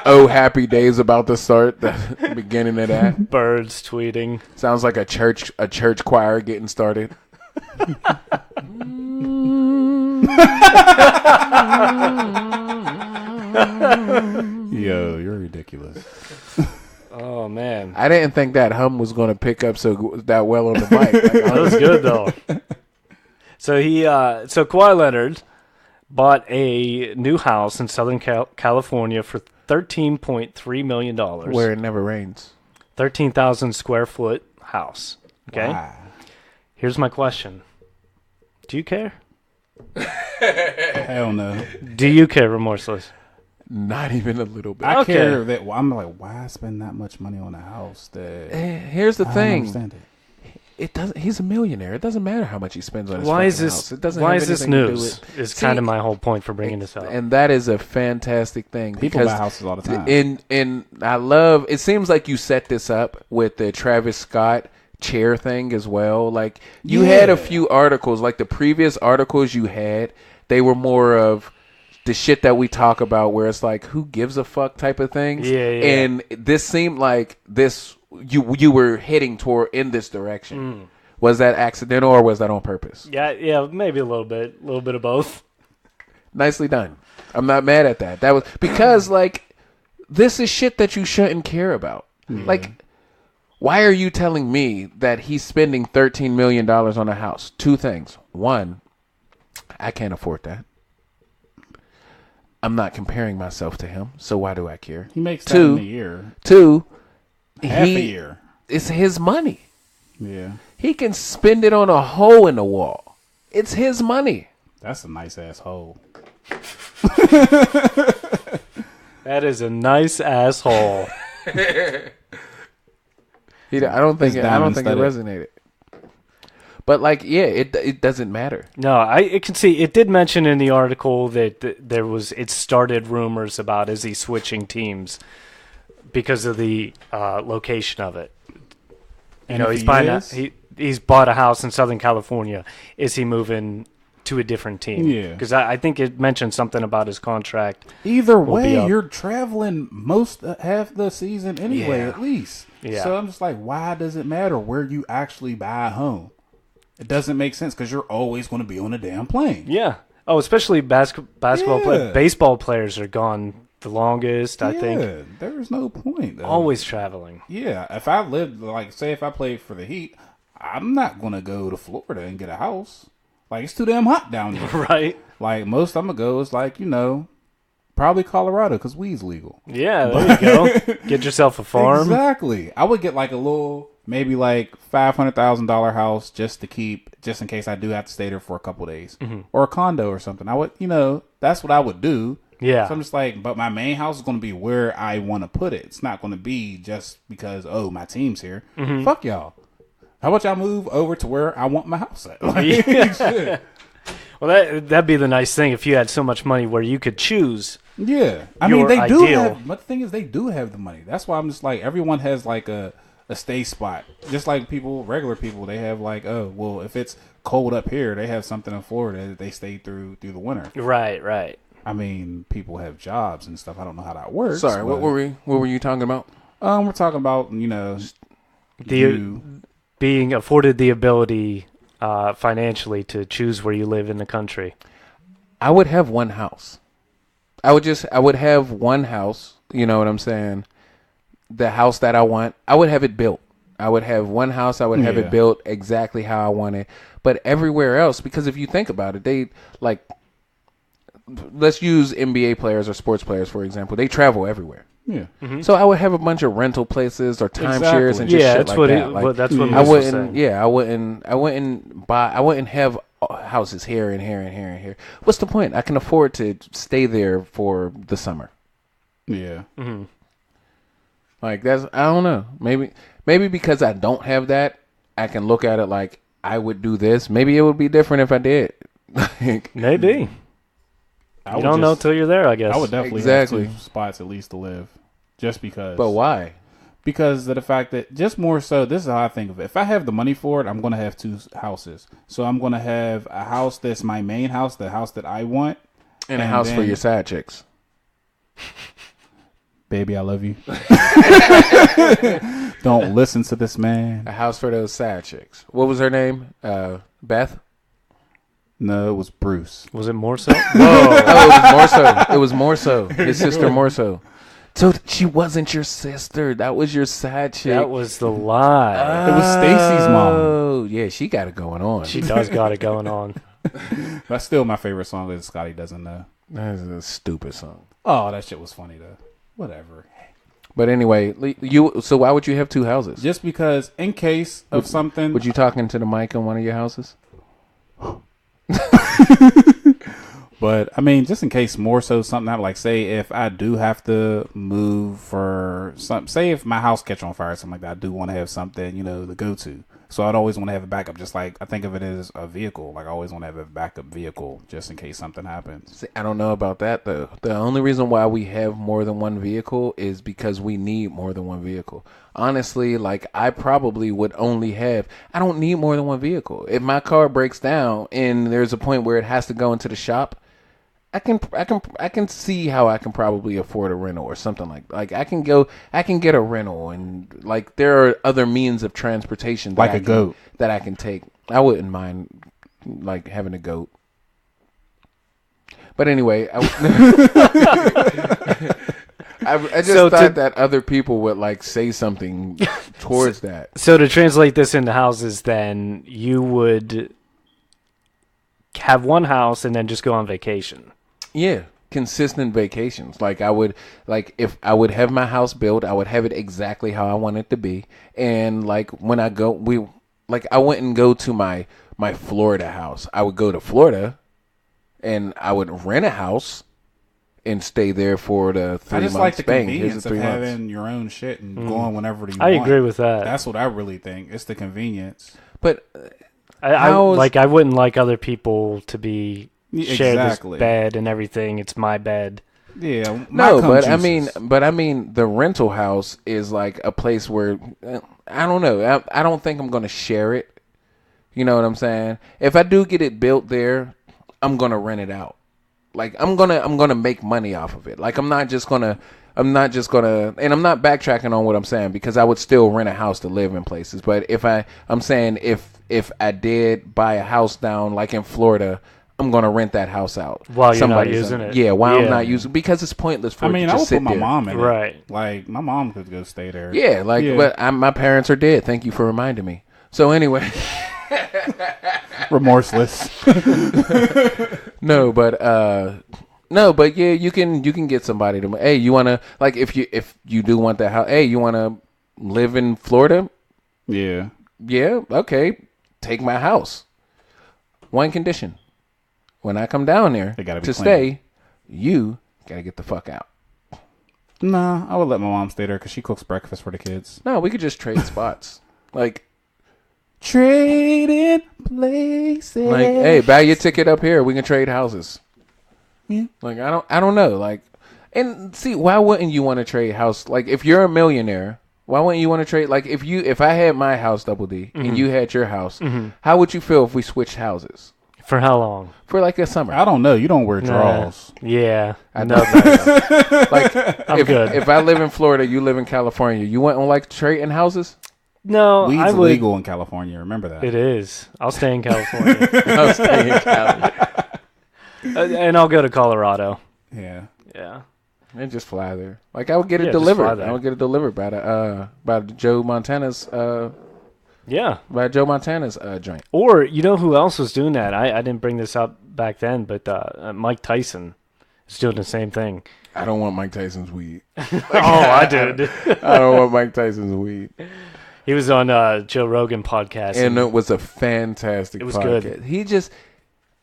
Oh, happy days about to start. The beginning of that birds tweeting. sounds like a church choir getting started. Yo, you're ridiculous. Oh man, I didn't think that hum was going to pick up that well on the mic. Like, that was good though. So so Kawhi Leonard bought a new house in Southern California for $13.3 million. where it never rains. 13,000 square foot house. Okay. Wow. Here's my question. Do you care? Hell no. Do you care, Remorseless? Not even a little bit. I Okay. care that. Well, I'm like, why spend that much money on a house? That Here's the I don't thing. understand it. It doesn't. He's a millionaire. It doesn't matter how much he spends on his Why is fucking this? house. It doesn't Why have is this anything to do news? with- Is See, kind of my whole point for bringing this up. And that is a fantastic thing. People because buy houses all the time. And I love. It seems like you set this up with the Travis Scott chair thing as well. Like you had a Yeah. few articles, like the previous articles you had, they were more of the shit that we talk about, where it's like, who gives a fuck type of things. Yeah. And this seemed like this you were heading toward in this direction. Was that accidental or was that on purpose? Yeah, maybe a little bit of both. Nicely done. I'm not mad at that. That was because like this is shit that you shouldn't care about. Like, why are you telling me that he's spending $13 million on a house? Two things. One, I can't afford that. I'm not comparing myself to him, so why do I care? He makes that Two. in a year, Two, half a year. it's his money. Yeah, He can spend it on a hole in the wall. It's his money. that's a nice ass hole. That is a nice asshole. I don't think It's it diamond resonated. But like, yeah, it doesn't matter. No, I can see it did mention in the article that it started rumors about is he switching teams because of the location of it. And if he's he buying is? he's bought a house in Southern California. Is he moving to a different team? Yeah. Because I think it mentioned something about his contract. Either Will be way, up. you're traveling most half the season anyway, Yeah. at least. Yeah. So I'm just like, why does it matter where you actually buy a home? It doesn't make sense because you're always going to be on a damn plane. Yeah. Oh, especially basketball Yeah. baseball players are gone the longest. I think Yeah, there's no point. Though. always traveling. Yeah, if I lived, like, say if I played for the Heat, I'm not going to go to Florida and get a house. Like, it's too damn hot down there. Right. Like, most I'm going to go is, like, probably Colorado because weed's legal. Yeah, there you go. Get yourself a farm. Exactly. I would get, like, a little, maybe, like, $500,000 house just to keep, just in case I do have to stay there for a couple days. Mm-hmm. Or a condo or something. I would, that's what I would do. Yeah. So I'm just like, but my main house is going to be where I want to put it. It's not going to be just because, my team's here. Mm-hmm. Fuck y'all. How about y'all move over to where I want my house at? Like, shit. Well, that'd be the nice thing if you had so much money where you could choose. Yeah. I mean, Your they do ideal. have, but the thing is, they do have the money. That's why I'm just like, everyone has like a stay spot. Just like regular people, they have like, if it's cold up here, they have something in Florida that they stay through the winter. Right. I mean, people have jobs and stuff. I don't know how that works. Sorry, what but, were you talking about? we're talking about, Being afforded the ability financially to choose where you live in the country. I would have one house. I would have one house, you know what I'm saying? The house that I want, I would have it built. I would have one house, I would have Yeah. it built exactly how I want it. But everywhere else, because if you think about it, they like, let's use NBA players or sports players, for example. They travel everywhere. Yeah. So I would have a bunch of rental places or timeshares and just Yeah, shit that's like what that. Like, that's what I Moose was wouldn't. saying. Yeah, I wouldn't have houses here and here and here and here. What's the point? I can afford to stay there for the summer. Yeah. Mm-hmm. Like that's I don't know. Maybe because I don't have that, I can look at it like I would do this. Maybe it would be different if I did. Like, Maybe. I You would don't know just- till you're there, I guess. I would definitely Exactly. have 2 spots at least to live, just because. but why? Because of the fact that, just more so, this is how I think of it. If I have the money for it, I'm going to have 2 houses. So I'm going to have a house that's my main house, the house that I want. And a house for then- your side chicks. Baby, I love you. Don't listen to this man. A house for those side chicks. What was her name? Beth? No, it was Bruce. Was it more so? Whoa. Oh, it was more so. It was more so. His sister more so. So she wasn't your sister. That was your side chick. That was the lie. It was Stacy's mom. Oh, yeah, she got it going on. She does got it going on. That's still my favorite song that Scotty doesn't know. That's a stupid song. Oh, that shit was funny though. Whatever. But anyway, so why would you have 2 houses? Just because, in case of something, Would you talk into the mic in one of your houses? but I mean, just in case more so something happen, like say if I do have to move for some, say if my house catch on fire or something like that, I do want to have something, to go to. So I'd always want to have a backup, just like I think of it as a vehicle. Like I always want to have a backup vehicle just in case something happens. See, I don't know about that though. The only reason why we have more than one vehicle is because we need more than one vehicle. Honestly, like I probably would only have. I don't need more than one vehicle. If my car breaks down and there's a point where it has to go into the shop, I can see how I can probably afford a rental or something like I can get a rental, and like there are other means of transportation that Like a goat. that I can take. I wouldn't mind like having a goat. But anyway, I just So thought that other people would like say something towards that. So to translate this into houses, then you would have one house and then just go on vacation. Yeah, consistent vacations. Like I would, like if I would have my house built, I would have it exactly how I want it to be. And like when I go, I wouldn't go to my Florida house. I would go to Florida, and I would rent a house and stay there for the 3 I months. just like the Bang, convenience of 3 months. having your own shit and going whenever you I want. agree with that. That's what I really think. It's the convenience. But I How is- I wouldn't like other people to be Yeah, share exactly. this bed and everything. It's my bed. Yeah. my no, cum but juices. I mean, the rental house is like a place where I don't know. I don't think I'm gonna share it. You know what I'm saying? If I do get it built there, I'm gonna rent it out. Like I'm gonna make money off of it. Like I'm not just gonna, and I'm not backtracking on what I'm saying because I would still rent a house to live in places. But I'm saying if I did buy a house down like in Florida, I'm gonna rent that house out While you're not Somebody's using gonna- it. Yeah, while I'm Yeah. not using because it's pointless for I it mean, to I would just put sit my there. mom in it. Right. Like my mom could go stay there. Yeah, like, Yeah. but my parents are dead. Thank you for reminding me. So anyway, Remorseless. no, but yeah, you can get somebody to. Hey, you wanna like if you do want that house? Hey, you wanna live in Florida? Yeah. Yeah, okay. Take my house. One condition: when I come down there They gotta be to clean. stay, you gotta get the fuck out. Nah, I would let my mom stay there because she cooks breakfast for the kids. No, we could just trade spots. Like, Trading places. hey, buy your ticket up here. We can trade houses. Yeah. Like I don't know. Like, and see, why wouldn't you want to trade house? Like, if you're a millionaire, why wouldn't you want to trade? Like, if I had my house, Double D, and you had your house, how would you feel if we switched houses For how long? for like a summer? I don't know. You don't wear Nah. drawers. Yeah. I No, know. Like, I'm good. If I live in Florida, you live in California, you wouldn't like trading houses? no, I Weed's would. illegal in California. Remember that. It is. I'll stay in California. I'll stay in Cali. And I'll go to Colorado. Yeah. Yeah. And just fly there. Like, I would get it Yeah, just delivered. fly there. I would get it delivered by Joe Montana's Yeah. joint. Or, you know who else was doing that? I didn't bring this up back then, but Mike Tyson is doing the same thing. I don't want Mike Tyson's weed. Oh, I did. I don't want Mike Tyson's weed. He was on Joe Rogan podcast. And it was a fantastic It was podcast. good. He just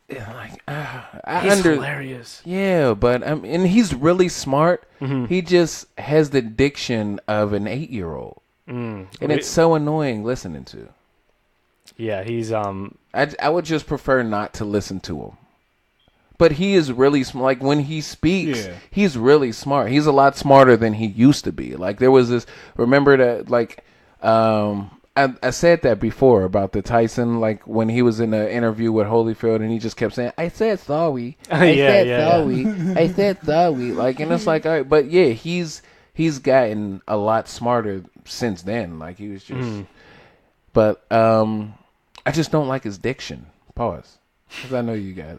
like He's hilarious. Yeah, but and he's really smart. Mm-hmm. He just has the diction of an 8-year-old, and it's so annoying listening to. Yeah, he's I would just prefer not to listen to him. But he is really like when he speaks, he's really smart. He's a lot smarter than he used to be. Like there was this. Remember that? Like I said that before about the Tyson. Like when he was in an interview with Holyfield, and he just kept saying, "I said sorry. I said sorry. I said sorry." Like, and it's like, all right, but yeah, he's gotten a lot smarter since then. Like he was just. But I just don't like his diction. Pause. Because I know you guys.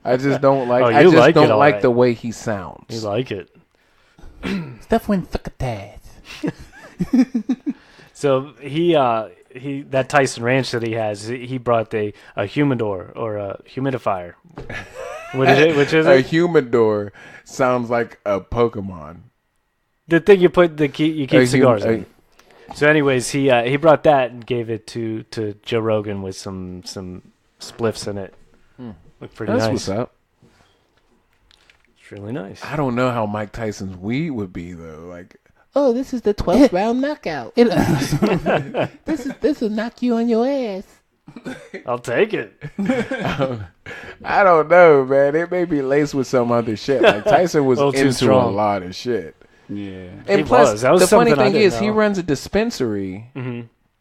I just don't like. I just don't like the way he sounds. You like it. Stuff went that. So he that Tyson Ranch that he has, he brought a humidor or a humidifier. Which is a it? humidor sounds like a Pokemon. The thing you put you keep cigars in. So, anyways, he brought that and gave it to Joe Rogan with some spliffs in it. Looked pretty That's nice. what's up. It's really nice. I don't know how Mike Tyson's weed would be though. Like, oh, this is the 12th round knockout. This will knock you on your ass. I'll take it. I don't know, man. It may be laced with some other shit. Like Tyson was A little too into a strong. lot of shit. Yeah. And He plus, was. That was the funny something I thing didn't is, he know. runs a dispensary,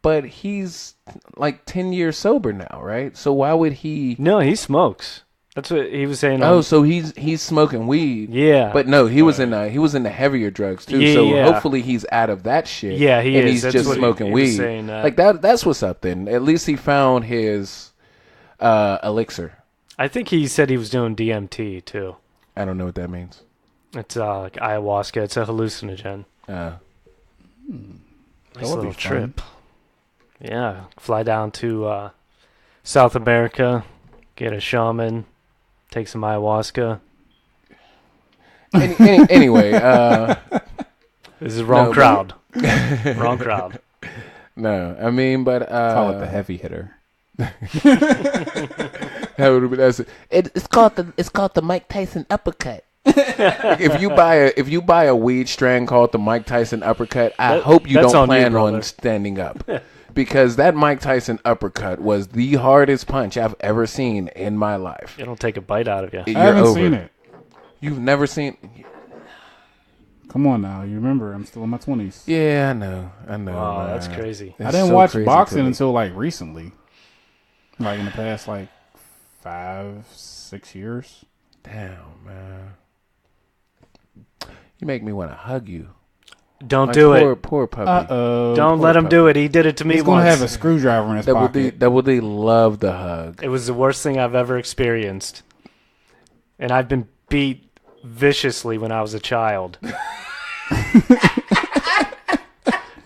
but he's like 10 years sober now, right? So why would he? No, he smokes. That's what he was saying. Oh, so he's smoking weed. Yeah. But no, he was in the heavier drugs too. So Yeah. hopefully he's out of that shit. Yeah, he and is. he's That's just what smoking he was weed. saying, like that's what's up then. At least he found his elixir. I think he said he was doing DMT too. I don't know what that means. It's like ayahuasca. It's a hallucinogen. Uh, Nice would be little fun. trip. Yeah, fly down to South America, get a shaman, take some ayahuasca. anyway, This is wrong No, crowd. Wrong crowd. no, I mean, but Call it the heavy hitter. It's called the Mike Tyson uppercut. if you buy a weed strand called the Mike Tyson uppercut, I hope you that's don't on you, plan brother. on standing up. Because that Mike Tyson uppercut was the hardest punch I've ever seen in my life. It'll take a bite out of you. You're I haven't over. seen it. You've never seen? Come on now. You remember, I'm still in my 20s. Yeah, I know. Wow, that's man. crazy. I It's didn't so watch crazy boxing to me. until like recently. Like in the past 5-6 years. Damn, man. You make me want to hug you. Don't Like, do it. Poor puppy. Uh-oh. Don't poor let him puppy. do it. He did it to me He's going once. to have a screwdriver in his Double D, pocket. Double D loved the hug. It was the worst thing I've ever experienced. And I've been beat viciously when I was a child.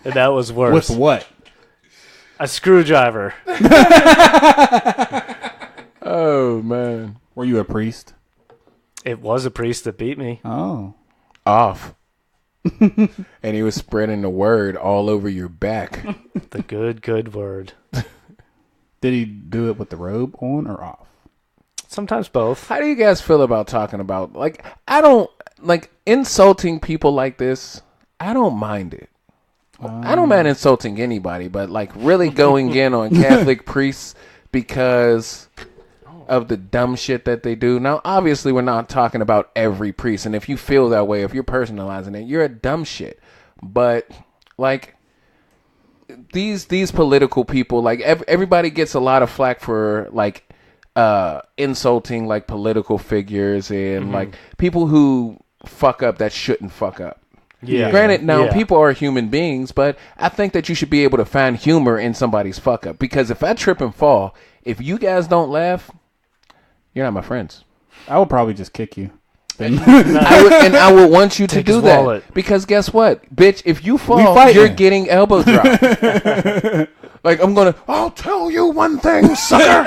And that was worse. With what? A screwdriver. Oh, man. Were you a priest? It was a priest that beat me. Oh. Off. And he was spreading the word all over your back. The good word. Did he do it with the robe on or off? Sometimes both. How do you guys feel about talking about, like, I don't, like, insulting people like this, I don't mind it. I don't mind insulting anybody, but, like, really going in on Catholic priests because of the dumb shit that they do. Now, obviously, we're not talking about every priest, and if you feel that way, if you're personalizing it, you're a dumb shit. But, like, these political people, like, everybody gets a lot of flack for, like, insulting, like, political figures and, like, people who fuck up that shouldn't fuck up. Yeah. Granted, now Yeah. people are human beings, but I think that you should be able to find humor in somebody's fuck up. Because if I trip and fall, if you guys don't laugh, you're not my friends. I would probably just kick you. I would want you to Take do his that. wallet. Because guess what? Bitch, if you fall, fighting. you're getting elbow dropped. Like, I'll tell you one thing, sucker.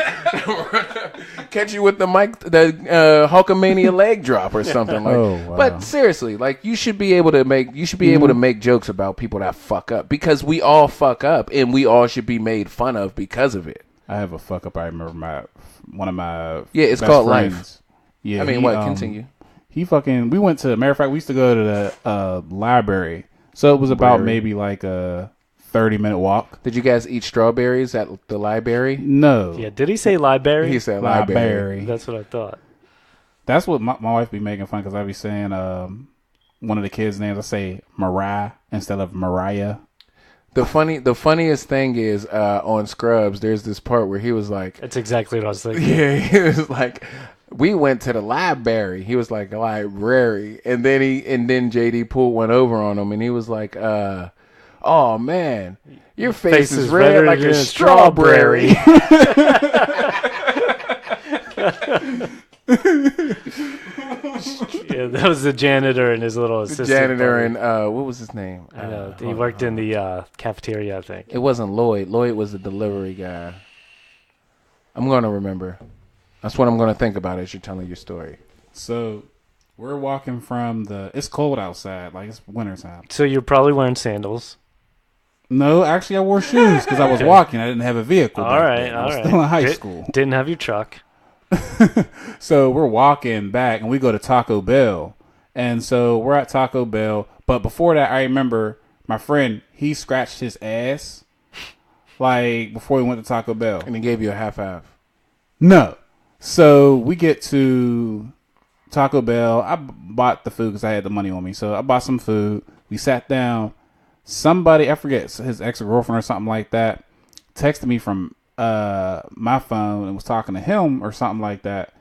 Catch you with the Hulkamania leg drop or something. Like, Oh, wow. But seriously, like, you should be able to make jokes about people that fuck up, because we all fuck up and we all should be made fun of because of it. I have a fuck up. I remember one of my it's best called friends. Life. Yeah, I mean, continue. He fucking. We went to. Matter of fact, we used to go to the library. So it was about Library. maybe like a 30-minute walk. Did you guys eat strawberries at the library? No. Yeah, did he say library? He said library. Library. That's what I thought. That's what my wife be making fun because I be saying one of the kids' names. I say Mariah instead of Mariah. The funniest thing is on Scrubs. There's this part where he was like, That's exactly what I was thinking. yeah, he was like, we went to the library. He was like, library, and then JD pulled one over on him, and he was like, oh man, your face is red like a strawberry. Yeah, that was the janitor and his little assistant. Janitor buddy. and what was his name? I know. He worked in the cafeteria, I think. It wasn't Lloyd. Lloyd was the delivery guy. I'm gonna remember. That's what I'm gonna think about as you're telling your story. So we're walking from it's cold outside, like it's wintertime. So you're probably wearing sandals. No, actually I wore shoes because I was walking. I didn't have a vehicle. All back right, then. I all was right. still in high school. Didn't have your truck. So we're walking back and we go to Taco Bell. And so we're at Taco Bell. But before that, I remember my friend, he scratched his ass like before we went to Taco Bell. And he gave you a half. No. So we get to Taco Bell. I bought the food because I had the money on me. So I bought some food. We sat down. Somebody, I forget, his ex-girlfriend or something like that, texted me from my phone and was talking to him or something like that.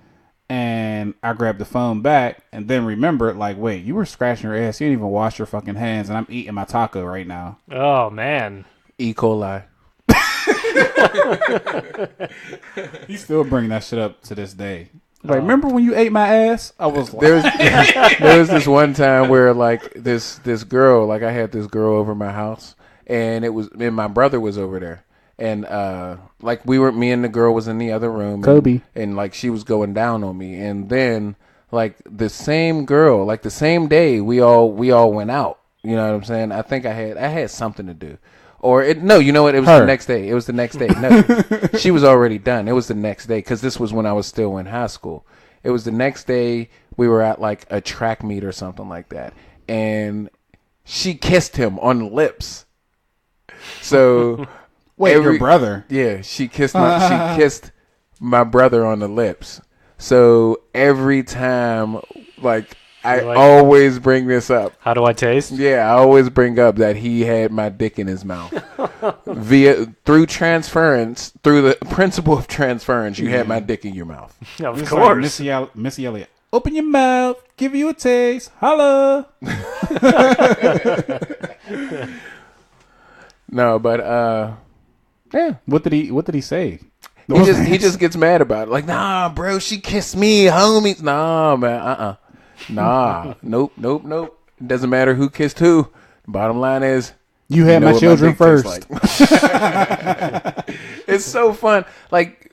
And I grabbed the phone back and then remembered, like, wait, you were scratching your ass. You didn't even wash your fucking hands. And I'm eating my taco right now. Oh, man. E. coli. He's still bringing that shit up to this day. Like, remember when you ate my ass? I was like, There was this one time where like this girl, like I had this girl over my house, and my brother was over there, and like me and the girl was in the other room, Kobe, and like she was going down on me, and then like the same girl, like the same day we all went out. You know what I'm saying? I think I had something to do. No, you know what? It was the next day. It was the next day. No, she was already done. It was the next day because this was when I was still in high school. It was the next day. We were at like a track meet or something like that, and she kissed him on the lips. So, wait, your brother? Yeah, she kissed my brother on the lips. So every time, like. I always bring this up. How do I taste? Yeah, I always bring up that he had my dick in his mouth. Through the principle of transference, you had my dick in your mouth. Of It's course. like Missy Elliott. Open your mouth, give you a taste, holla. No, but yeah. What did he say? He just gets mad about it. Like, nah, bro, she kissed me, homies. Nah, man, Nah, nope. It doesn't matter who kissed who. Bottom line is, you had my children first. Like. It's so fun. Like,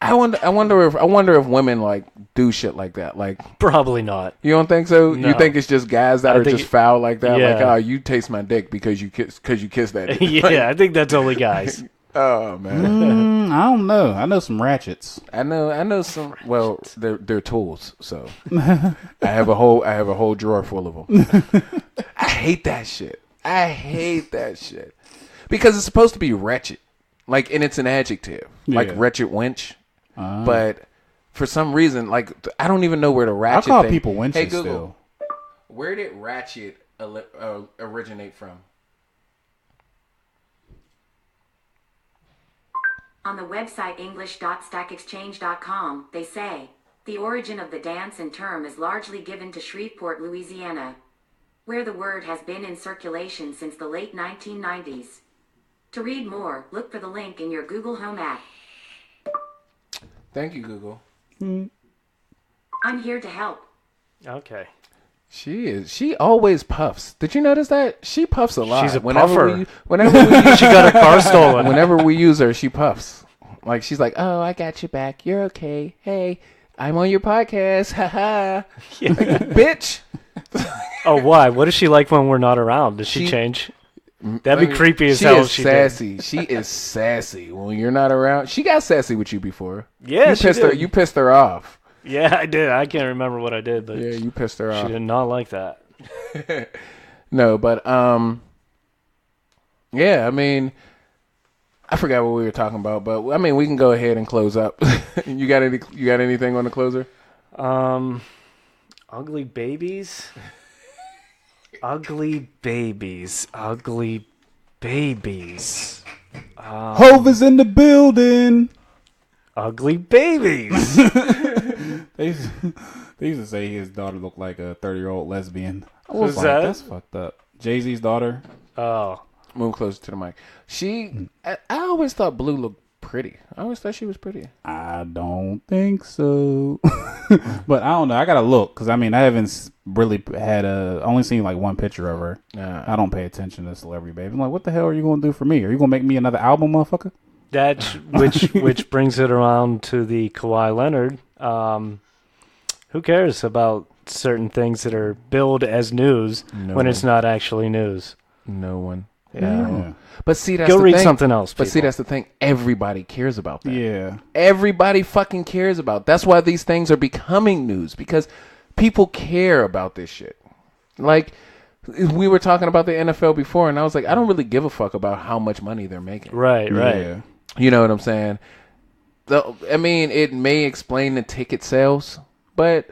I wonder if women like do shit like that. Like, Probably not. you don't think so? No. You think it's just guys that I are think just foul like that? yeah. Like, oh, you taste my dick because you kissed that. Dick. Yeah, I think that's only guys. Oh man. I don't know. I know some ratchets. I know some. Well, they're tools. So I have a whole drawer full of them. I hate that shit. Because it's supposed to be wretched, like, and it's an adjective, like Yeah. wretched wench. But for some reason, like, I don't even know where the I ratchet. call thing. people wenches Hey Google, still. where did ratchet originate from? On the website english.stackexchange.com, they say, the origin of the dance and term is largely given to Shreveport, Louisiana, where the word has been in circulation since the late 1990s. To read more, look for the link in your Google Home app. Thank you, Google. I'm here to help. Okay. She always puffs. Did you notice that? She puffs a lot. She's a puffer. Whenever we She got her car stolen. Whenever we use her, she puffs. Like, she's like, oh, I got you back. You're okay. Hey, I'm on your podcast. Ha ha. Bitch. Oh, why? What is she like when we're not around? Does she change? That'd be creepy as she hell. Is if she sassy. She is sassy when you're not around. She got sassy with you before. Yeah, you she pissed did. her. You pissed her off. Yeah, I did. I can't remember what I did, but Yeah, you pissed her she off. did not like that. No, but yeah. I mean, I forgot what we were talking about, but I mean, we can go ahead and close up. You got anything on the closer? Ugly babies. Ugly babies. Ugly babies. Hove is in the building. Ugly babies. They used to say his daughter looked like a 30-year-old lesbian. I was Who's like, that? that's fucked up. Jay-Z's daughter. Oh. Move closer to the mic. I always thought Blue looked pretty. I always thought she was pretty. I don't think so. But I don't know. I gotta look because I mean I haven't really had only seen like one picture of her. I don't pay attention to celebrity baby. I'm like, what the hell are you gonna do for me? Are you gonna make me another album, motherfucker? That which brings it around to the Kawhi Leonard. Who cares about certain things that are billed as news when it's not actually news? No one. Yeah. But see, that's Go the read thing. something else. But see, people. that's the thing. Everybody cares about that. Yeah. Everybody fucking cares about. That's why these things are becoming news because people care about this shit. Like we were talking about the NFL before, and I was like, I don't really give a fuck about how much money they're making. Right. Yeah. You know what I'm saying? I mean, it may explain the ticket sales, but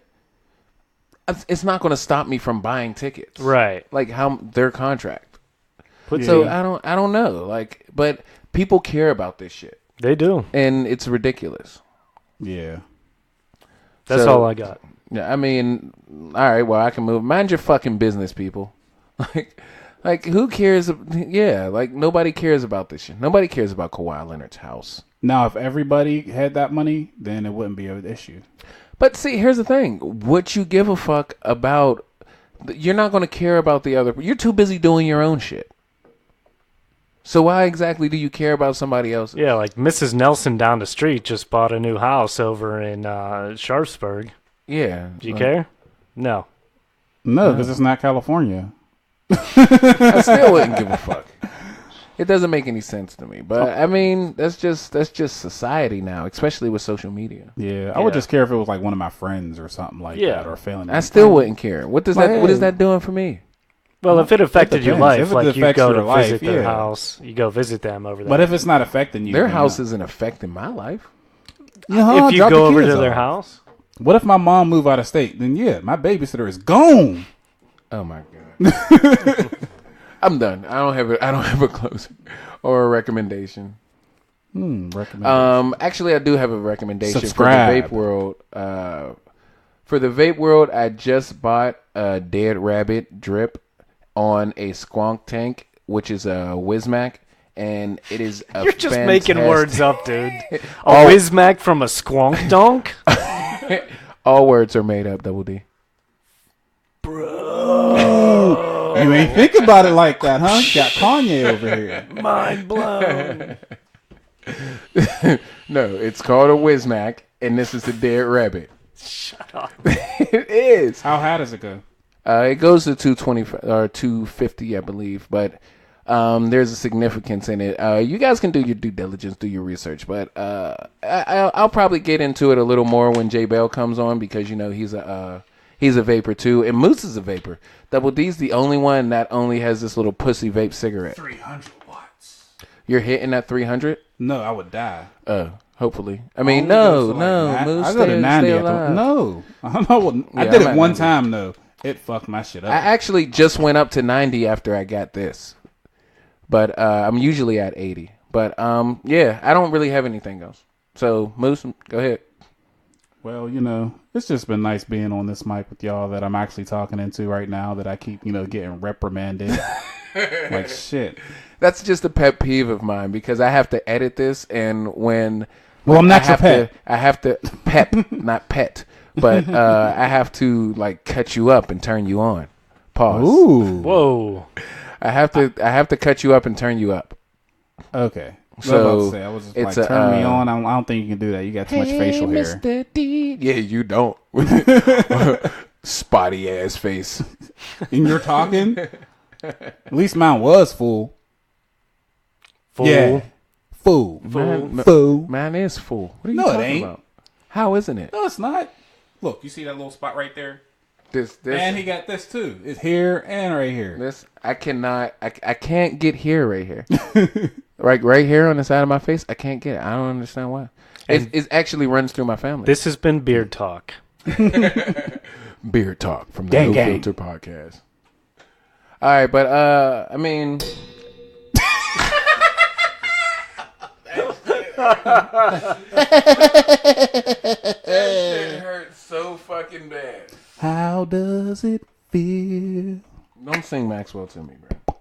it's not going to stop me from buying tickets. Right. Like how their contract. Put So the- I don't know. Like, but people care about this shit, They do. and it's ridiculous. Yeah. That's So- all I got. Yeah, I mean, all right. Well, I can move. Mind your fucking business, people. Like who cares? Yeah, like nobody cares about this shit. Nobody cares about Kawhi Leonard's house. Now, if everybody had that money, then it wouldn't be an issue. But see, here's the thing. Would you give a fuck about... You're not going to care about the other... You're too busy doing your own shit. So why exactly do you care about somebody else's? Yeah, like Mrs. Nelson down the street just bought a new house over in Sharpsburg. Yeah. Do you care? No. No, because it's not California. I still wouldn't give a fuck. It doesn't make any sense to me. But, I mean, that's just society now, especially with social media. Yeah, I would just care if it was like one of my friends or something like that, or a family. I still wouldn't care. What is that doing for me? Well, if it affected your depends. life, If it like you affects go to your life, visit their yeah. house, you go visit them over there. But if it's not affecting you, Their then house no. isn't affecting my life. if you go over to their house, What if my mom moved out of state? Then yeah, my babysitter is gone. Oh my god. I'm done. I don't have a closer or a recommendation. Recommend. Actually, I do have a recommendation Subscribe. for the vape world. For the vape world, I just bought a Dead Rabbit drip on a Squonk tank, which is a Wismac, and it is a you're just making fantastic- words up, dude. A Wismac from a squonk donk? All words are made up. Double D. You ain't think about it like that, huh? Got Kanye over here. Mind blown. No, it's called a Wismac, and this is the Dead Rabbit. Shut up. It is. How high does it go? It goes to 220 or 250, I believe, but there's a significance in it. You guys can do your due diligence, do your research, but I'll probably get into it a little more when J Bell comes on because you know he's a vapor too, and Moose is a vapor. Double D's the only one that only has this little pussy vape cigarette. 300 watts. You're hitting at 300? No, I would die. Hopefully. I mean, Only goes to no, like Moose, I go to 90 stay at the, alive. No. I Yeah, did I'm it at one 90. time though. It fucked my shit up. I actually just went up to 90 after I got this. But I'm usually at 80. But yeah, I don't really have anything else. So, Moose, go ahead. Well, you know, it's just been nice being on this mic with y'all that I'm actually talking into right now that I keep, you know, getting reprimanded. Like shit. That's just a pet peeve of mine because I have to edit this and when Well, I'm not I your have pet. I have to pep, not pet. But I have to like cut you up and turn you on. Pause. Ooh. Whoa. I have to cut you up and turn you up. Okay. So, I was just it's like, turn me a, on. I don't think you can do that. You got too much facial hair. Mr. D. Yeah, you don't. Spotty ass face. And you're talking? At least mine was full. Fool. Yeah. Fool. Man, Fool. mine is full. What are you No, it talking ain't. about? How isn't it? No, it's not. Look, you see that little spot right there? This And he got this too. It's here and right here. this I cannot. I can't get here right here. right here on the side of my face. I can't get it. I don't understand why. It actually runs through my family. This has been Beard Talk. Beard Talk from the Gang, No gang. Filter Podcast. All right, but I mean, that shit hurts so fucking bad. How does it feel? Don't sing Maxwell to me, bro.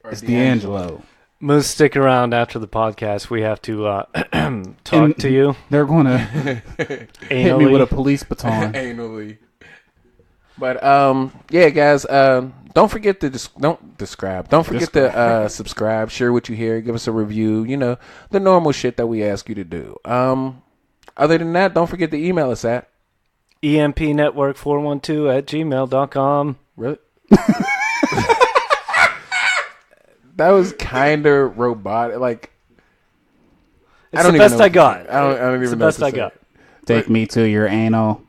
Or It's D'Angelo. Moose, stick around after the podcast. We have to talk to you. They're going to hit me Anally. with a police baton. Anally. But yeah, guys, don't forget to Don't forget to subscribe, share what you hear, give us a review. You know, the normal shit that we ask you to do. Other than that, don't forget to email us at empnetwork412@gmail.com. really. That was kind of robotic. Like, It's the best I got. I don't even It's the know what best to I say. got. Take me to your anal.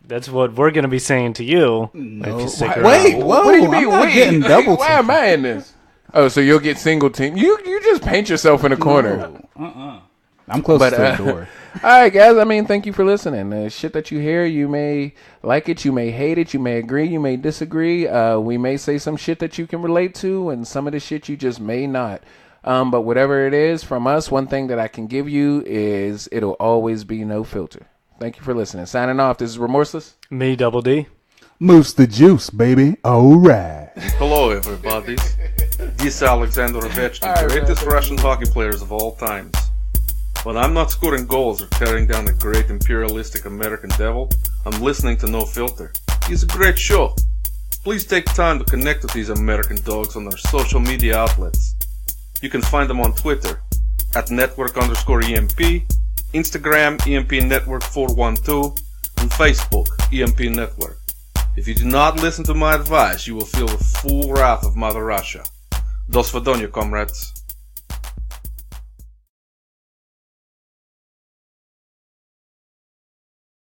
That's what we're going to be saying to you if you stick around. Wait, whoa. What do you mean? I'm not Wait, getting double why am I in this? Oh, so you'll get single team. You just paint yourself in a corner. I'm close But, to the door. All right, guys. I mean, thank you for listening. The shit that you hear, you may like it, you may hate it, you may agree, you may disagree. We may say some shit that you can relate to, and some of the shit you just may not. But whatever it is from us, one thing that I can give you is it'll always be no filter. Thank you for listening. Signing off. This is Remorseless. Me, Double D. Moose the juice, baby. All right. Hello, everybody. This is Alexander Ovechkin, the greatest Russian hockey players of all times. When I'm not scoring goals or tearing down the great imperialistic American devil, I'm listening to No Filter. It's a great show. Please take time to connect with these American dogs on their social media outlets. You can find them on Twitter at network_EMP, Instagram EMP Network 412, and Facebook EMP Network. If you do not listen to my advice, you will feel the full wrath of Mother Russia. До свидания, comrades.